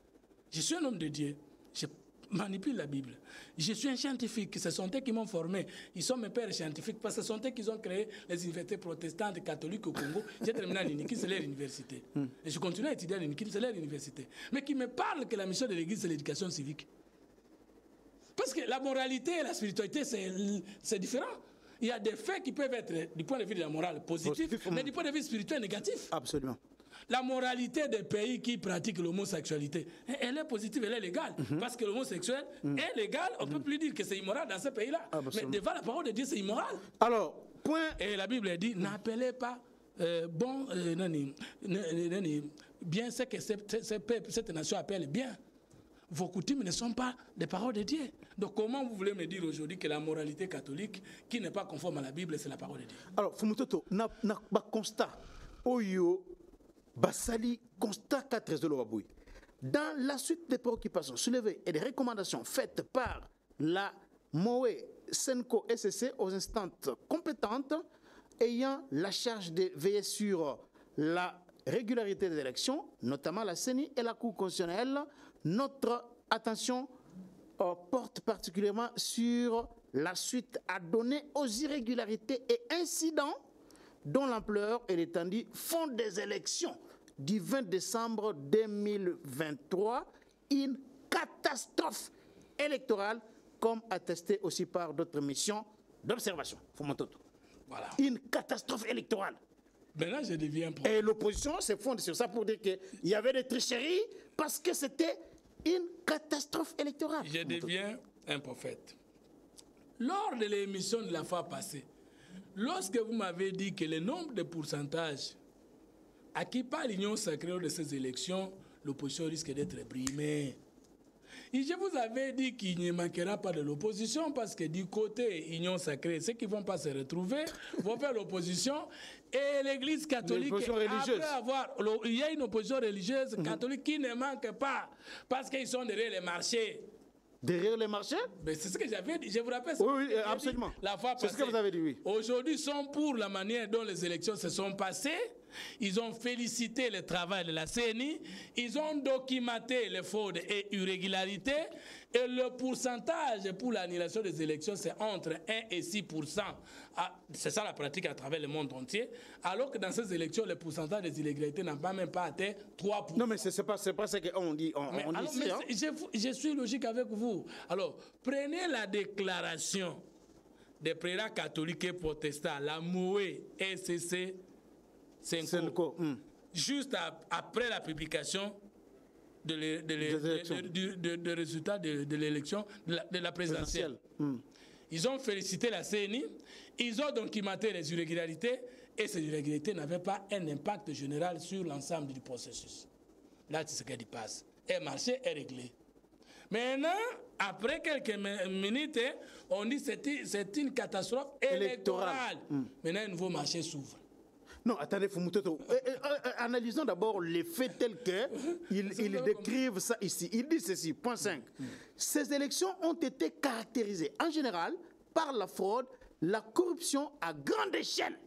Je suis un homme de Dieu. Je manipule la Bible. Je suis un scientifique. Ce sont eux qui m'ont formé. Ils sont mes pères scientifiques parce que ce sont eux qui ont créé les universités protestantes catholiques au Congo. J'ai terminé à l'UNIKI, c'est leur université. Et je continue à étudier à l'UNIKI, c'est leur université. Mais qui me parle que la mission de l'Église, c'est l'éducation civique. Parce que la moralité et la spiritualité, c'est différent. Il y a des faits qui peuvent être, du point de vue de la morale, positifs, mais du point de vue spirituel, négatifs. Absolument. La moralité des pays qui pratiquent l'homosexualité, elle est positive, elle est légale. Parce que l'homosexuel est légal, on ne peut plus dire que c'est immoral dans ce pays-là. Mais devant la parole de Dieu, c'est immoral. Alors, point. Et la Bible dit, n'appelez pas bien ce que cette nation appelle bien. Vos coutumes ne sont pas des paroles de Dieu. Donc comment vous voulez me dire aujourd'hui que la moralité catholique, qui n'est pas conforme à la Bible, c'est la parole de Dieu? Alors, Fumutoto, na constat, oyo, basali, constat 4 de l'Oaboui. Dans la suite des préoccupations soulevées et des recommandations faites par la MOE Senko SCC aux instances compétentes ayant la charge de veiller sur la régularité des élections, notamment la CENI et la Cour constitutionnelle, notre attention porte particulièrement sur la suite à donner aux irrégularités et incidents dont l'ampleur et l'étendue font des élections du 20 décembre 2023 une catastrophe électorale, comme attesté aussi par d'autres missions d'observation. Voilà. Une catastrophe électorale. Maintenant, je deviens prophète. Et l'opposition se fonde sur ça pour dire qu'il y avait des tricheries parce que c'était une catastrophe électorale. Je deviens un prophète. Lors de l'émission de la fois passée, lorsque vous m'avez dit que le nombre de pourcentages acquis par l'Union sacrée lors de ces élections, l'opposition risque d'être brimée. Et je vous avais dit qu'il ne manquera pas de l'opposition parce que du côté Union sacrée, ceux qui ne vont pas se retrouver vont faire l'opposition et l'Église catholique, après avoir... Il y a une opposition religieuse catholique qui ne manque pas parce qu'ils sont derrière les marchés. Derrière les marchés? C'est ce que j'avais dit. Je vous rappelle. Oui, absolument. C'est ce que vous avez dit, oui. Aujourd'hui, ils sont pour la manière dont les élections se sont passées. Ils ont félicité le travail de la CENI. Ils ont documenté les fraudes et irrégularités. Et le pourcentage pour l'annulation des élections, c'est entre 1 et 6%. C'est ça la pratique à travers le monde entier. Alors que dans ces élections, le pourcentage des irrégularités n'a même pas atteint 3%. Non, mais ce n'est pas ce qu'on dit. Je suis logique avec vous. Alors, prenez la déclaration des prélats catholiques et protestants, la MOE SCC Senko, juste après la publication des résultats de l'élection de la présidentielle. Ils ont félicité la CENI, ils ont documenté les irrégularités et ces irrégularités n'avaient pas un impact général sur l'ensemble du processus. Là, c'est ce qui passe. Et le marché est réglé. Maintenant, après quelques minutes, on dit que c'est une catastrophe électorale. Maintenant, un nouveau marché s'ouvre. Non, attendez, Fumutoto. Analysons d'abord les faits tels qu'ils décrivent ça ici. Il dit ceci, point 5. Ces élections ont été caractérisées en général par la fraude, la corruption à grande échelle,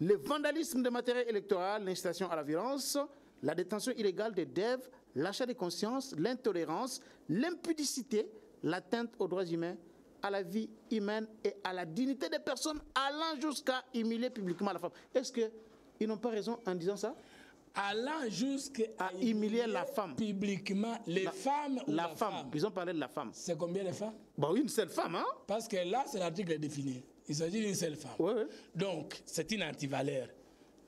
le vandalisme de matériel électoral, l'incitation à la violence, la détention illégale des devs, l'achat de conscience, l'intolérance, l'impudicité, l'atteinte aux droits humains, à la vie humaine et à la dignité des personnes, allant jusqu'à humilier publiquement la femme. Est-ce qu'ils n'ont pas raison en disant ça? Allant jusqu'à humilier la femme. Publiquement, les femmes ou la femme. Ils ont parlé de la femme. C'est combien de femmes? Bon, une seule femme, hein? Parce que là, c'est l'article défini. Il s'agit d'une seule femme. Oui. Donc, c'est une antivaleur,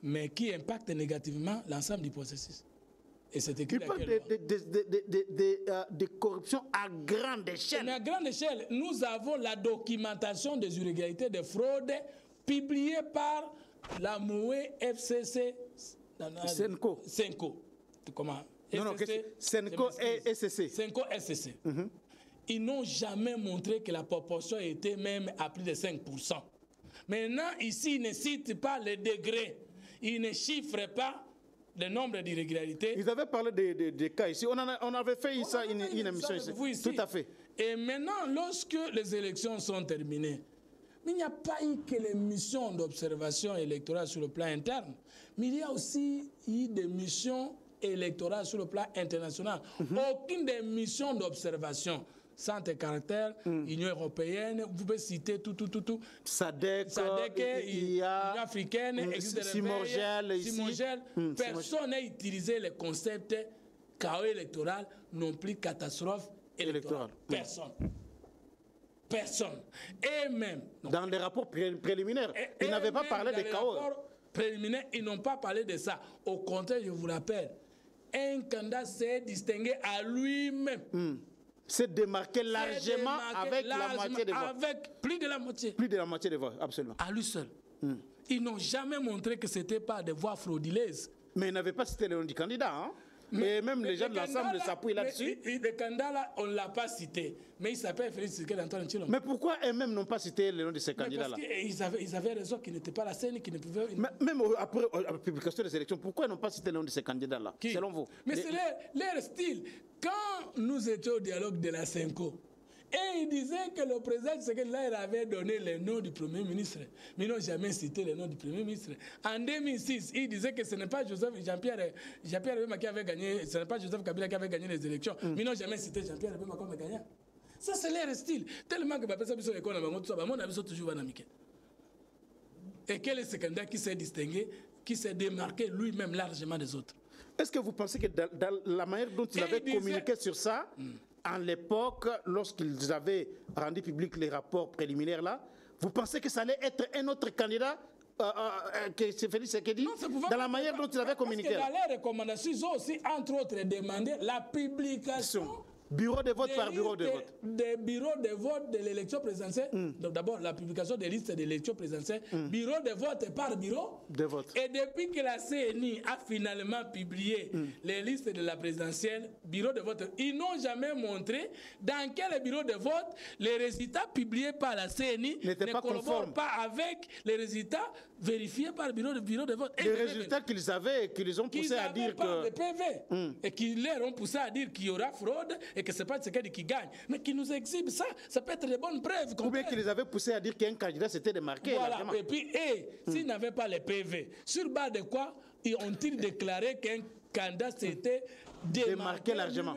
mais qui impacte négativement l'ensemble du processus. Et c'est écrit. Il parle de corruption à grande échelle. Mais à grande échelle, nous avons la documentation des irrégularités, des fraudes publiées par la MOE FCC Senko. Comment? Non, Senko et SCC. Senko SCC. Ils n'ont jamais montré que la proportion était même à plus de 5%. Maintenant, ici, ils ne citent pas les degrés. Ils ne chiffrent pas le nombre d'irrégularités. Ils avaient parlé des cas ici. On avait fait une émission ici. Tout à fait. Et maintenant, lorsque les élections sont terminées, Mais il n'y a pas eu que les missions d'observation électorale sur le plan interne, mais il y a aussi eu des missions électorales sur le plan international. Aucune des missions d'observation sans tes caractères, Union européenne, vous pouvez citer tout. SADC, Union africaine, Simorgel, personne n'a utilisé le concept chaos électoral, non plus catastrophe électorale. Personne. Et même... Dans les rapports préliminaires, ils n'avaient pas parlé de chaos. Dans les rapports préliminaires, ils n'ont pas parlé de ça. Au contraire, je vous rappelle, un candidat s'est distingué à lui-même. C'est démarqué largement avec la moitié des voix. Avec plus de la moitié. Plus de la moitié des voix, absolument. À lui seul. Ils n'ont jamais montré que ce n'était pas des voix frauduleuses. Mais ils n'avaient pas cité le nom du candidat. Hein? Mais même les gens de l'ensemble s'appuient là-dessus. Le candidat, là, on ne l'a pas cité. Mais il s'appelle Félix Tshisekedi Antoine Tshilombo. Mais pourquoi eux-mêmes n'ont pas cité le nom de ces candidats-là? Parce qu'ils avaient raison qu'ils n'étaient pas la scène, qu'ils ne pouvaient... Même après la publication des élections, pourquoi ils n'ont pas cité le nom de ces candidats-là, selon vous? Mais c'est leur style. Quand nous étions au dialogue de la Senko, et ils disaient que le président Tshisekedi leur avait donné le nom du Premier ministre. Mais ils n'ont jamais cité le nom du Premier ministre. En 2006, ils disaient que ce n'est pas Jean-Pierre Bemba qui avait gagné, ce n'est pas Joseph Kabila qui avait gagné les élections. Mais ils n'ont jamais cité Jean-Pierre Bemba comme gagnant. Ça, c'est leur style. Tellement que toujours et quel est ce candidat qui s'est distingué, qui s'est démarqué lui-même largement des autres? Est-ce que vous pensez que dans la manière dont ils avaient communiqué sur ça, à l'époque, lorsqu'ils avaient rendu public les rapports préliminaires là, vous pensez que ça allait être un autre candidat que c'est Félix Tshisekedi dans la manière dont ils avaient communiqué? Parce que dans les recommandations, ils ont aussi, entre autres, demandé la publication... Bureau de vote par bureau de vote. Des bureaux de vote de l'élection présidentielle. Donc d'abord, la publication des listes de l'élection présidentielle. Bureau de vote par bureau de vote. Et depuis que la CNI a finalement publié les listes de la présidentielle, bureau de vote, ils n'ont jamais montré dans quel bureau de vote les résultats publiés par la CNI ne collaborent pas avec les résultats vérifiés par le bureau de vote. Les résultats qu'ils avaient et qu'ils ont poussé à dire que... Des PV. Et qu'ils leur ont poussé à dire qu'il y aura fraude et que ce n'est pas Tshisekedi qui gagne. Mais qui nous exhibe ça, ça peut être de bonnes preuves. Ou bien qu'ils les avaient poussé à dire qu'un candidat s'était démarqué. Voilà. Et puis, s'ils n'avaient pas les PV, sur base de quoi ont-ils déclaré qu'un candidat s'était démarqué largement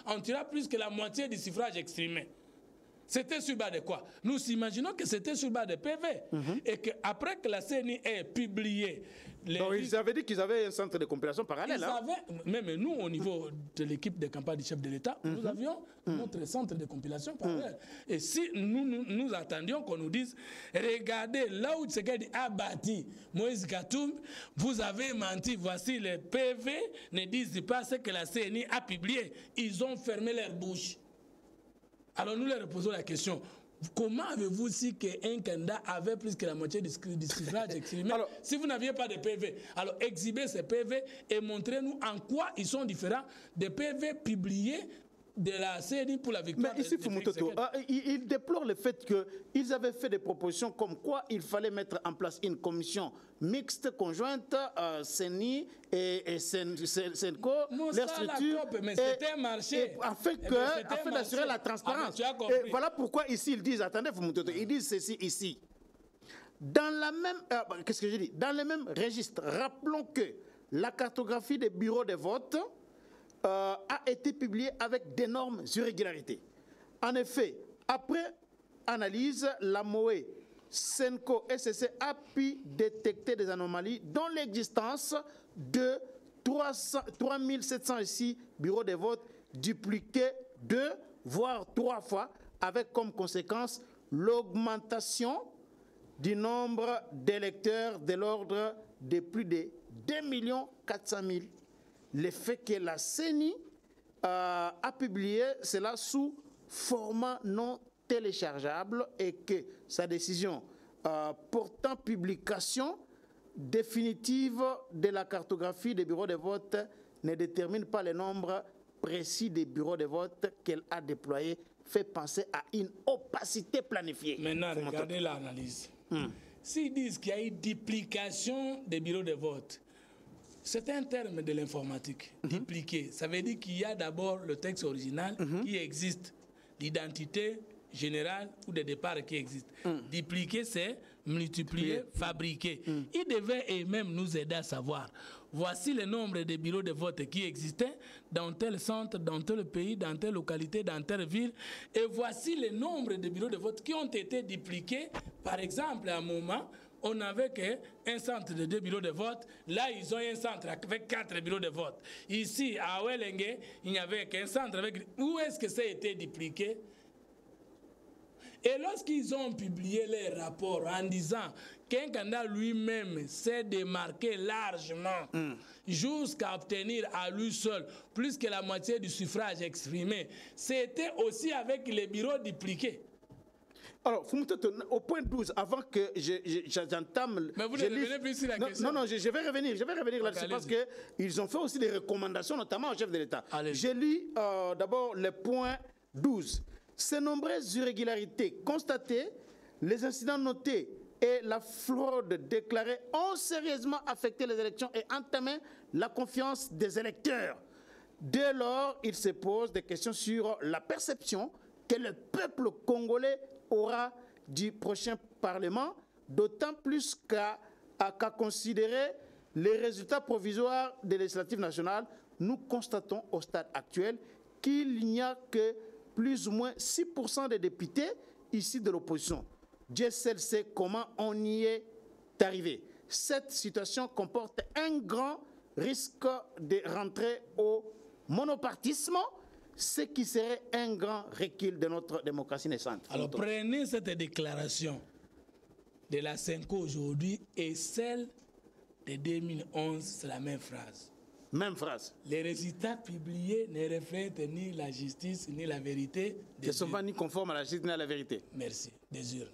en tirant plus que la moitié du suffrage exprimé? C'était sur base de quoi? Nous imaginons que c'était sur base de PV. Et qu'après que la CNI ait publié... Donc ils avaient dit qu'ils avaient un centre de compilation parallèle. Même nous, au niveau de l'équipe de campagne du chef de l'État, nous avions notre centre de compilation parallèle. Et si nous attendions qu'on nous dise, regardez, là où Tshisekedi a bâti Moïse Katumbi, vous avez menti, voici les PV, ne disent pas ce que la CNI a publié. Ils ont fermé leur bouche. Alors nous leur posons la question, comment avez-vous dit qu'un candidat avait plus que la moitié du suffrage exprimé si vous n'aviez pas de PV? Alors exhibez ces PV et montrez-nous en quoi ils sont différents des PV publiés de la CNI pour la victoire. Mais ici, Fumutoto, il déplore le fait qu'ils avaient fait des propositions comme quoi il fallait mettre en place une commission mixte, conjointe, CENI et SENCO, leur structure, mais c'était un marché. Afin d'assurer la transparence. Et voilà pourquoi ici ils disent, attendez Fumutoto, ils disent ceci ici. Dans la même, qu'est-ce que j'ai dit? Dans le même registre, rappelons que la cartographie des bureaux de vote a été publié avec d'énormes irrégularités. En effet, après analyse, la MOE, SENCO et SCC a pu détecter des anomalies dans l'existence de 3706 bureaux de vote dupliqués 2 voire 3 fois, avec comme conséquence l'augmentation du nombre d'électeurs de l'ordre de plus de 2 400 000. Le fait que la CENI a publié cela sous format non téléchargeable et que sa décision portant publication définitive de la cartographie des bureaux de vote ne détermine pas le nombre précis des bureaux de vote qu'elle a déployés, fait penser à une opacité planifiée. Maintenant, regardez l'analyse. S'ils disent qu'il y a une duplication des bureaux de vote, c'est un terme de l'informatique, dupliqué. Ça veut dire qu'il y a d'abord le texte original qui existe, l'identité générales ou des départs qui existent. Dupliquer, c'est multiplier, fabriquer. Ils devaient eux-mêmes nous aider à savoir. Voici le nombre de bureaux de vote qui existaient dans tel centre, dans tel pays, dans telle localité, dans telle ville. Et voici le nombre de bureaux de vote qui ont été dupliqués. Par exemple, à un moment, on n'avait qu'un centre de 2 bureaux de vote. Là, ils ont un centre avec 4 bureaux de vote. Ici, à Ouelengue, il n'y avait qu'un centre avec... Où est-ce que ça a été dupliqué? Et lorsqu'ils ont publié les rapports en disant qu'un candidat lui-même s'est démarqué largement jusqu'à obtenir à lui seul plus que la moitié du suffrage exprimé, c'était aussi avec les bureaux dupliqués. Alors, au point 12, avant que j'entame... Mais vous ne revenez plus sur la question. Non, je vais revenir là-dessus parce qu'ils ont fait aussi des recommandations, notamment au chef de l'État. J'ai lu d'abord le point 12. Ces nombreuses irrégularités constatées, les incidents notés et la fraude déclarée ont sérieusement affecté les élections et entamé la confiance des électeurs. Dès lors, il se pose des questions sur la perception que le peuple congolais aura du prochain Parlement, d'autant plus qu'à considérer les résultats provisoires des législatives nationales, nous constatons au stade actuel qu'il n'y a que plus ou moins 6% des députés ici de l'opposition. Dieu seul sait comment on y est arrivé. Cette situation comporte un grand risque de rentrer au monopartisme, ce qui serait un grand recul de notre démocratie naissante. Alors prenez cette déclaration de la CENCO aujourd'hui et celle de 2011, c'est la même phrase. Même phrase. Les résultats publiés ne reflètent ni la justice ni la vérité. Ils ne sont pas ni conformes à la justice ni à la vérité. Merci. Des urnes.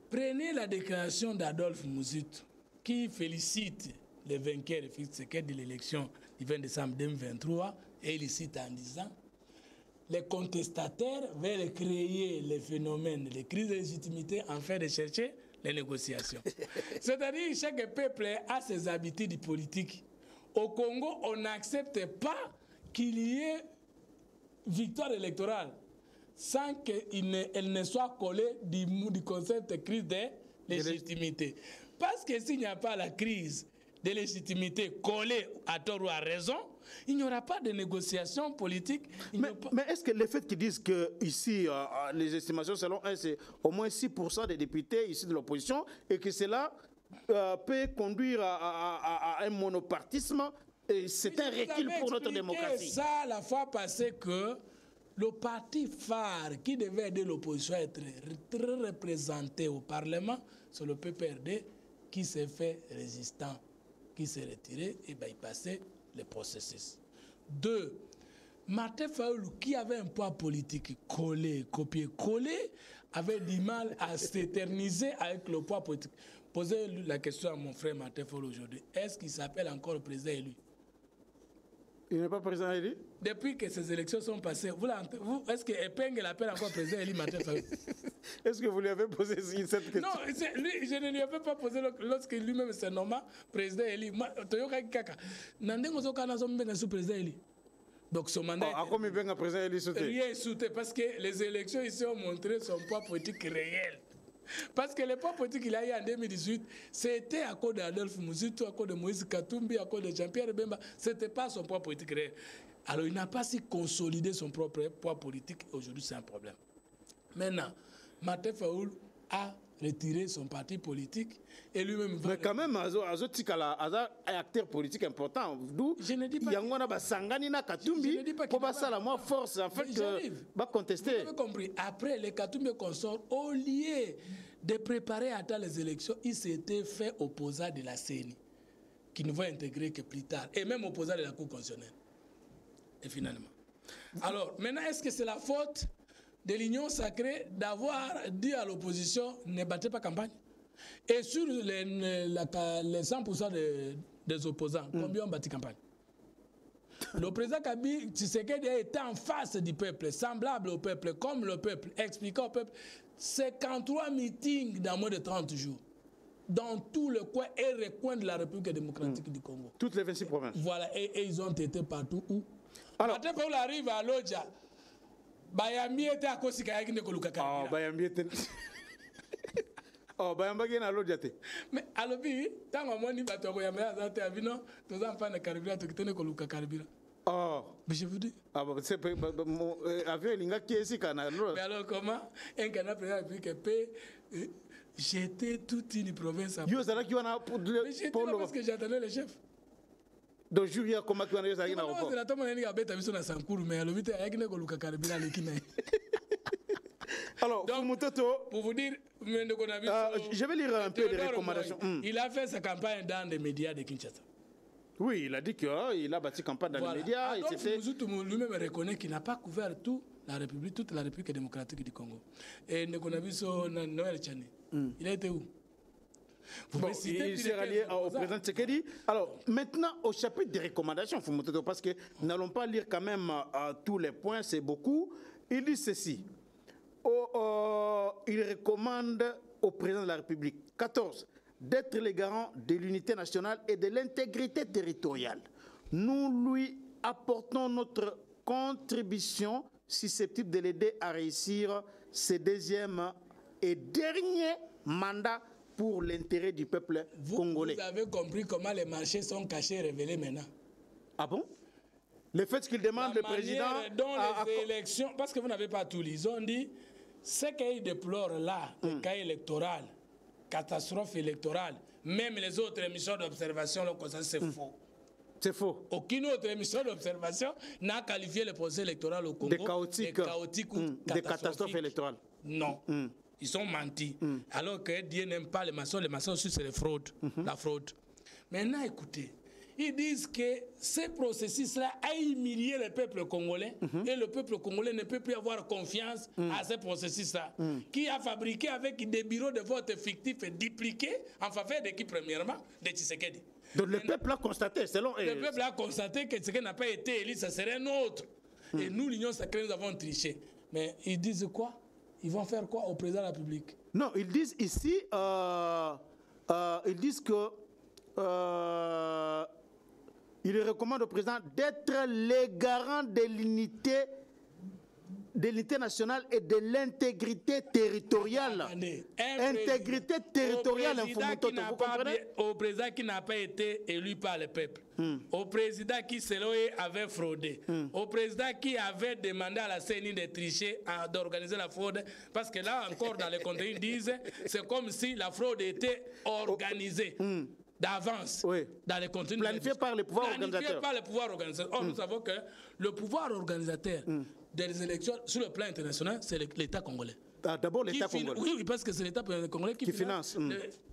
Prenez la déclaration d'Adolphe Muzito qui félicite les vainqueurs de l'élection du 20 décembre 2023 et il cite en disant les contestataires veulent créer les phénomènes de crise de légitimité afin de chercher les négociations. C'est-à-dire que chaque peuple a ses habitudes politiques. Au Congo, on n'accepte pas qu'il y ait victoire électorale sans qu'elle ne soit collée du concept de crise de légitimité. Parce que s'il n'y a pas la crise de légitimité collée à tort ou à raison, il n'y aura pas de négociation politique. Mais est-ce que le fait qu'ils disent que ici, les estimations selon eux, c'est au moins 6% des députés ici de l'opposition et que cela peut conduire à un monopartisme, c'est un recul pour notre démocratie. Ça la fois passée que le parti phare qui devait aider l'opposition à être très représenté au Parlement, c'est le PPRD qui s'est fait résistant, qui s'est retiré et bypassé le processus. 2. Martin Fayulu, qui avait un poids politique collé, copié-collé, avait du mal à s'éterniser avec le poids politique. Posez la question à mon frère Martin Fayulu aujourd'hui. Est-ce qu'il s'appelle encore le président élu? Il n'est pas président élu? Depuis que ces élections sont passées, est-ce que Epeng appelle encore président élu Martin Fayulu? Est-ce que vous lui avez posé cette question? Non, lui, je ne lui avais pas posé lorsque lui-même s'est nommé président élu. Président élu. Donc son mandat. Rien sauté parce que les élections ici ont montré son poids politique réel. Parce que le poids politique qu'il a eu en 2018, c'était à cause d'Adolphe Muzito, à cause de Moïse Katumbi, à cause de Jean-Pierre Bemba. Ce n'était pas son poids politique réel. Alors il n'a pas si consolidé son propre poids politique. Aujourd'hui, c'est un problème. Maintenant, Martin Fayulu a retiré son parti politique et lui-même... Mais quand même, Azo Tikala, un acteur politique important. D'où je ne dis pas... Yangwana Basangani na Katumbi, pour passer la moins force, en fait, va contester. Vous avez compris. Après, les Katumbi consorts, au lieu de préparer à les élections, il s'était fait opposant de la CENI, qui ne va intégrer que plus tard, et même opposant de la Cour constitutionnelle. Et finalement. Alors, maintenant, est-ce que c'est la faute de l'Union sacrée d'avoir dit à l'opposition ne battez pas campagne? Et sur les 100% des opposants, combien ont battu campagne? Le président Kabila Tshisekedi était en face du peuple, semblable au peuple, comme le peuple, expliquant au peuple 53 meetings dans moins de 30 jours. Dans tout le coin et recoin de la République démocratique du Congo. Toutes les 26 provinces. Voilà, et ils ont été partout où? Alors, Martin Fayulu arrive à Lodja. Bayambi était à cause qu'il y a Koluka Karibira. Oh, Bayambi était. Oh, Bayambi est à l'autre. Mais à l'objet, tant que moi, ni bateau, Bayambi a été à Vino, tous enfants de Karibira, tu connais Koluka Karibira. Oh. Mais je vous dis. Ah, bah, c'est mon avion, il y a qui est ici, Canada. Mais alors, comment un Canada président de la République peut jeter toute une province à. Yo, c'est là qu'il y a Mais j'étais là parce que j'attendais le chef. Donc, Julia, comment tu as eu ça? C'est la tombe de la bête à Vison à Sankourou, mais à l'objet, il y a Koluka Karibira, l'équipe. Alors, pour vous dire, je vais lire un peu les recommandations. Il a fait sa campagne dans les médias de Kinshasa. Oui, il a dit qu'il a bâti campagne dans les médias. Alors, lui-même reconnaît qu'il n'a pas couvert toute la République démocratique du Congo. Et Noël Tchani, il a été où? Il s'est rallié au président Tshisekedi. Alors, maintenant, au chapitre des recommandations, parce que nous n'allons pas lire quand même tous les points, c'est beaucoup. Il dit ceci. Il recommande au président de la République, 14, d'être les garants de l'unité nationale et de l'intégrité territoriale. Nous lui apportons notre contribution susceptible de l'aider à réussir ce deuxième et dernier mandat pour l'intérêt du peuple congolais. Vous avez compris comment les marchés sont cachés et révélés maintenant. Ah bon? Le fait qu'il demande le président... Dans les élections, parce que vous n'avez pas tout lu, ils ont dit, ce qu'ils déplorent là, le cas électoral, catastrophe électorale, même les autres émissions d'observation, c'est faux. C'est faux. Aucune autre émission d'observation n'a qualifié le procès électoral au Congo de chaotique ou de catastrophe électorale. Non. Ils sont mentis. Alors que Dieu n'aime pas les maçons aussi c'est la fraude. La fraude. Maintenant, écoutez, ils disent que ce processus-là a humilié le peuple congolais et le peuple congolais ne peut plus avoir confiance à ce processus-là qui a fabriqué avec des bureaux de vote fictifs et dupliqués en faveur de qui, premièrement, de Tshisekedi. Donc le peuple a constaté, selon eux. Le peuple a constaté que Tshisekedi n'a pas été élu, ça serait un autre. Et nous, l'Union sacrée, nous avons triché. Mais ils disent quoi? Ils vont faire quoi au président de la République? Non, ils disent ici, ils disent que il recommande au président d'être les garants de l'unité nationale et de l'intégrité territoriale. Intégrité territoriale, vous comprenez? Au président qui n'a pas été élu par le peuple, au président qui selon eux avait fraudé, au président qui avait demandé à la CENI de tricher, d'organiser la fraude, parce que là encore dans les contenus ils disent c'est comme si la fraude était organisée. D'avance dans les contenus planifié par le pouvoir organisateur. Or, nous savons que le pouvoir organisateur des élections sur le plan international, c'est l'État congolais. D'abord l'État congolais. Oui, parce que c'est l'État congolais qui finance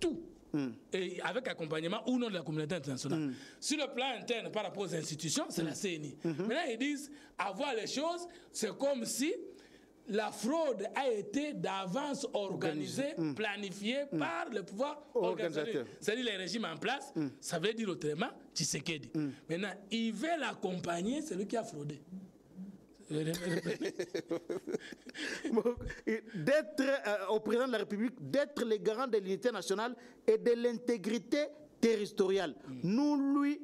tout. Et avec accompagnement ou non de la communauté internationale. Sur le plan interne, par rapport aux institutions, c'est la CENI. Maintenant, ils disent, avoir les choses, c'est comme si la fraude a été d'avance organisée, planifiée par le pouvoir organisateur. C'est-à-dire les régimes en place, ça veut dire autrement, Tshisekedi. Maintenant, il veut l'accompagner, celui qui a fraudé. D'être au président de la République, d'être les garants de l'unité nationale et de l'intégrité territoriale. Nous lui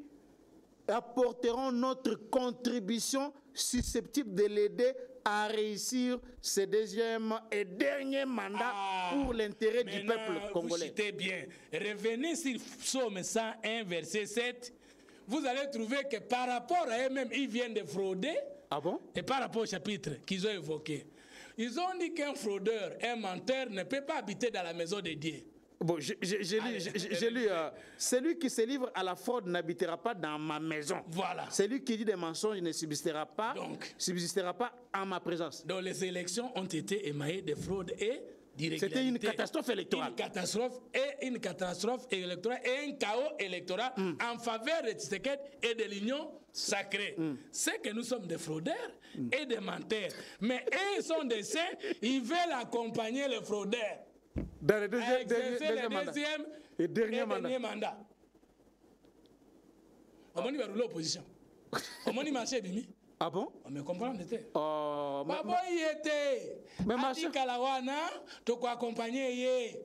apporterons notre contribution susceptible de l'aider à réussir ce deuxième et dernier mandat pour l'intérêt du peuple congolais. Vous citez bien. Revenez sur Psaume 101, verset 7. Vous allez trouver que par rapport à eux-mêmes, ils viennent de frauder. Ah bon? Et par rapport au chapitre qu'ils ont évoqué. Ils ont dit qu'un fraudeur, un menteur ne peut pas habiter dans la maison de Dieu. Bon, j'ai lu, celui qui se livre à la fraude n'habitera pas dans ma maison. Voilà. Celui qui dit des mensonges ne subsistera pas en ma présence. Donc les élections ont été émaillées de fraude et d'irrégularité. C'était une catastrophe électorale. Une catastrophe électorale et un chaos électoral en faveur de Tshisekedi et de l'Union sacrée. C'est que nous sommes des fraudeurs et des menteurs. Mais eux sont des saints, ils veulent accompagner les fraudeurs. Dans le deuxième et dernier mandat. On va rouler l'opposition. On va marcher Bimi. Ah bon? Mais comprendre était. Babo y était. Ati Kalawana, tu peux accompagner.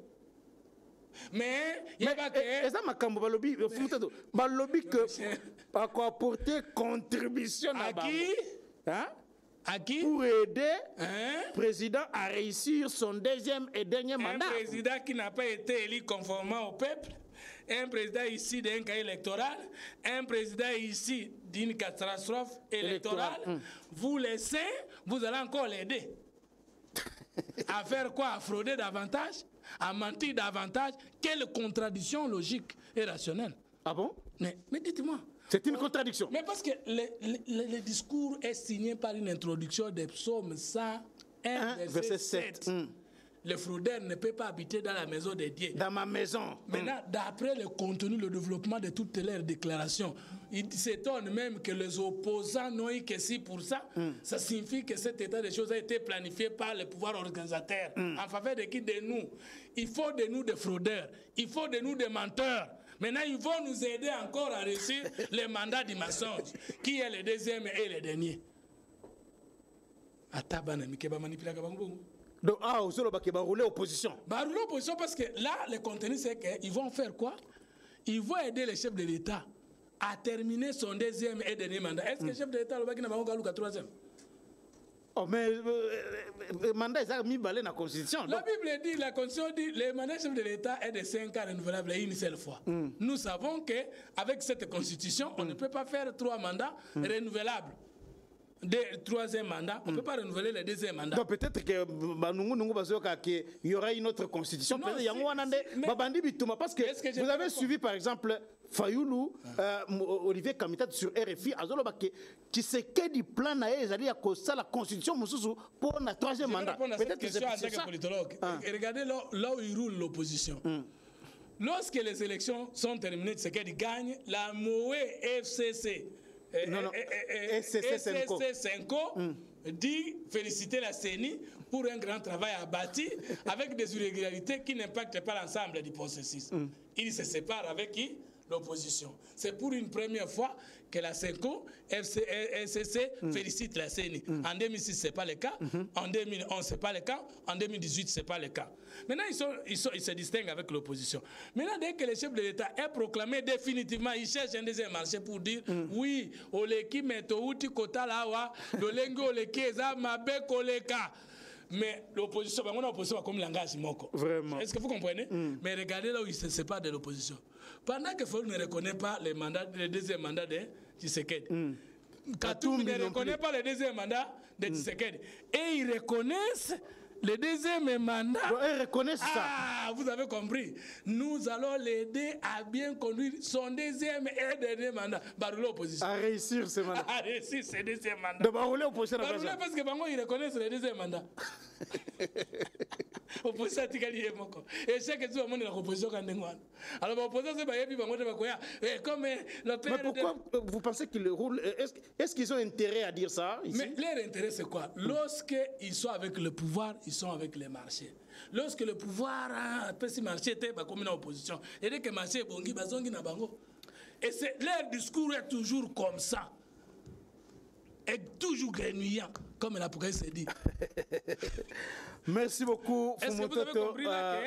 Mais il y a pas que. Est-ce que Makambo balobi que pour apporter contribution à qui? Hein? À qui? Pour aider le président à réussir son deuxième et dernier mandat. Un président qui n'a pas été élu conformément au peuple, un président ici d'un cas électoral, un président ici d'une catastrophe électorale. Vous laissez, vous allez encore l'aider. À faire quoi? À frauder davantage? À mentir davantage? Quelle contradiction logique et rationnelle? Ah bon? Mais dites-moi. C'est une contradiction. Mais parce que le discours est signé par une introduction des psaumes 101, verset 7. Le fraudeur ne peut pas habiter dans la maison de Dieu. Dans ma maison. Maintenant, d'après le contenu, le développement de toutes leurs déclarations, il s'étonne même que les opposants n'ont eu que 6%. Ça signifie que cet état de choses a été planifié par le pouvoir organisateur. En faveur de qui? De nous. Il faut de nous des fraudeurs. Il faut de nous des menteurs. Maintenant, ils vont nous aider encore à réussir le mandat du mensonge, qui est le deuxième et le dernier. Donc, vous allez rouler opposition. Rouler opposition parce que là, le contenu, c'est qu'ils vont faire quoi? Ils vont aider le chef de l'État à terminer son deuxième et dernier mandat. Est-ce que le chef de l'État n'a pas le troisième? Oh, mais le mandat est mis dans la Constitution. La Bible dit, la Constitution dit, le mandat chef de l'État est de 5 ans renouvelable une seule fois. Nous savons qu'avec cette Constitution, on ne peut pas faire 3 mandats renouvelables. Le troisième mandat, on ne peut pas renouveler le deuxième mandat. Donc peut-être qu'il y aura une autre constitution. Non, parce que vous avez suivi par exemple Fayoulou, Olivier Kamitat sur RFI, qui sait que du plan c'est-à-dire que la constitution pour le troisième mandat. Peut-être que c'est en tant que politologue. Et regardez là où il roule l'opposition. Lorsque les élections sont terminées, c'est qu'elle gagne la MOE FCC. SCC Senko dit féliciter la CENI pour un grand travail abattu avec des irrégularités qui n'impactent pas l'ensemble du processus. Il se sépare avec qui? L'opposition. C'est pour une première fois que la Senko, SCC, félicite la CENI. En 2006, ce n'est pas le cas. En 2011, ce n'est pas le cas. En 2018, ce n'est pas le cas. Maintenant, ils se distinguent avec l'opposition. Maintenant, dès que le chef de l'État est proclamé définitivement, il cherche un deuxième marché pour dire oui, Oleki Metouti Kotalawa, Dolengo Oleki Eza Mabe Koleka. Mais l'opposition, on a l'opposition comme langage moko. Vraiment. Est-ce que vous comprenez? Mais regardez là où il se sépare de l'opposition. Pendant que Fayoulou ne reconnaît pas le deuxième mandat de Tshisekedi, Katumbi ne reconnaît pas le deuxième mandat de Tshisekedi. Et ils reconnaissent le deuxième mandat. Ils reconnaissent ça. Ah, vous avez compris. Nous allons l'aider à bien conduire son deuxième et dernier mandat. Baroulé opposition. À réussir ce mandat. À réussir ce deuxième mandat. De Baroulé opposition. Baroulé parce que Bango, ils reconnaissent le deuxième mandat. Opposition Tikali et Moko. Et chaque jour, on est dans l'opposition quand on est. Alors, l'opposition, c'est pas Bango de Bakoya. Comme le père. Mais pourquoi vous pensez qu'ils roulent? Est-ce qu'ils ont intérêt à dire ça ici? Mais leur intérêt, c'est quoi? Lorsqu'ils sont avec le pouvoir, ils sont avec les marchés. Lorsque le pouvoir peut se marcher, c'est comme une opposition. Et dès que le marché est bon, ils sont na bango. Et leur discours est toujours comme ça. Est toujours grenouillant, comme la presse s'est dit. Merci beaucoup. Est-ce que vous avez compris là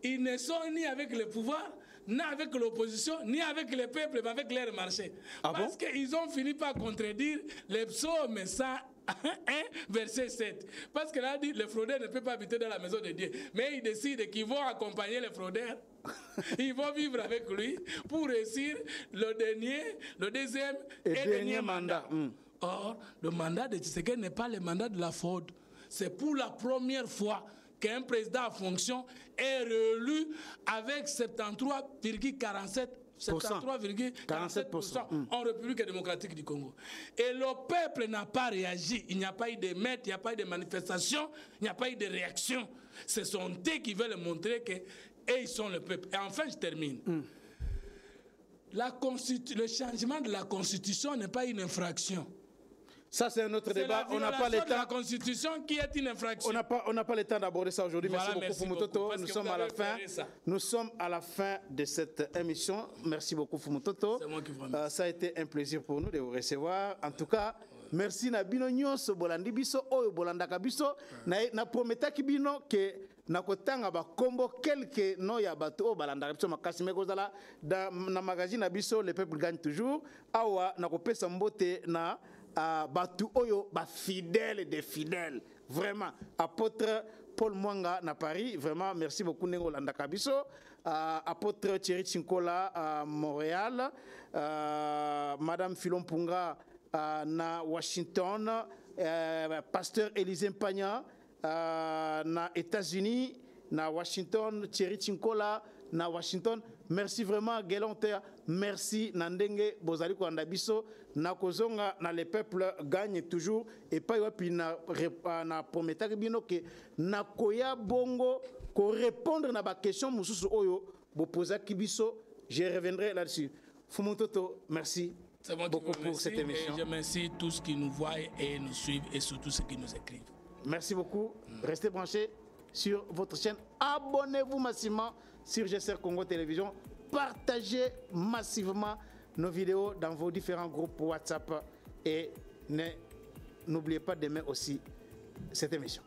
qu'ils ne sont ni avec le pouvoir, ni avec l'opposition, ni avec le peuple, mais avec leur marché. Parce qu'ils ont fini par contredire les psaumes 101, verset 7. Parce que là, dit, le fraudeur ne peut pas habiter dans la maison de Dieu. Mais ils décident qu'ils vont accompagner le fraudeur. Ils vont vivre avec lui pour réussir le deuxième et dernier mandat. Or, le mandat de Tshisekedi n'est pas le mandat de la fraude. C'est pour la première fois qu'un président en fonction est réélu avec 73,47% en République démocratique du Congo. Et le peuple n'a pas réagi. Il n'y a pas eu de meurtre, il n'y a pas eu de manifestation, il n'y a pas eu de réaction. Ce sont eux qui veulent montrer qu'ils sont le peuple. Et enfin, je termine. Le changement de la Constitution n'est pas une infraction. Ça, c'est un autre débat. On n'a pas le temps. La Constitution qui est une infraction. On n'a pas le temps d'aborder ça aujourd'hui. Voilà, merci beaucoup, Fumutoto. Nous sommes à la fin de cette émission. Merci beaucoup, Fumutoto. C'est moi qui vous remercie. Ça a été un plaisir pour nous de vous recevoir. En tout cas, merci Nabino Nyonso, Bolandi Biso, Oyo Bolandaka Biso. Na prometa Kibino que na kotanga ba kombo quelques no ya bato balanda biso makasi mekozala na magazine na biso le peuple gagne toujours awa na kopesa mbote na Batu Oyo, fidèle des fidèles. Vraiment. Apôtre Paul Mwanga na Paris, vraiment, merci beaucoup Nengo Landa Kabiso. Apôtre Thierry Chinkola à Montréal. Madame Philon Punga na Washington. Pasteur Élisée Mpagna na États-Unis, na Washington. Thierry Chinkola na Washington. Merci vraiment, Guélonter. Merci, Nandenge, Bozali Kwandabiso. Na kozonga, na les peuples gagnent toujours. Et pas yopi na prometa bino que na koya bongo ko répondre na ba question mususu oyo bo posa kibiso. Je reviendrai là-dessus. Fumototo, merci beaucoup pour cette émission. Et je remercie tous ceux qui nous voient et nous suivent et surtout ceux qui nous écrivent. Merci beaucoup. Restez branchés sur votre chaîne. Abonnez-vous massivement sur GSR Congo Télévision. Partagez massivement nos vidéos dans vos différents groupes WhatsApp et n'oubliez pas d'aimer aussi cette émission.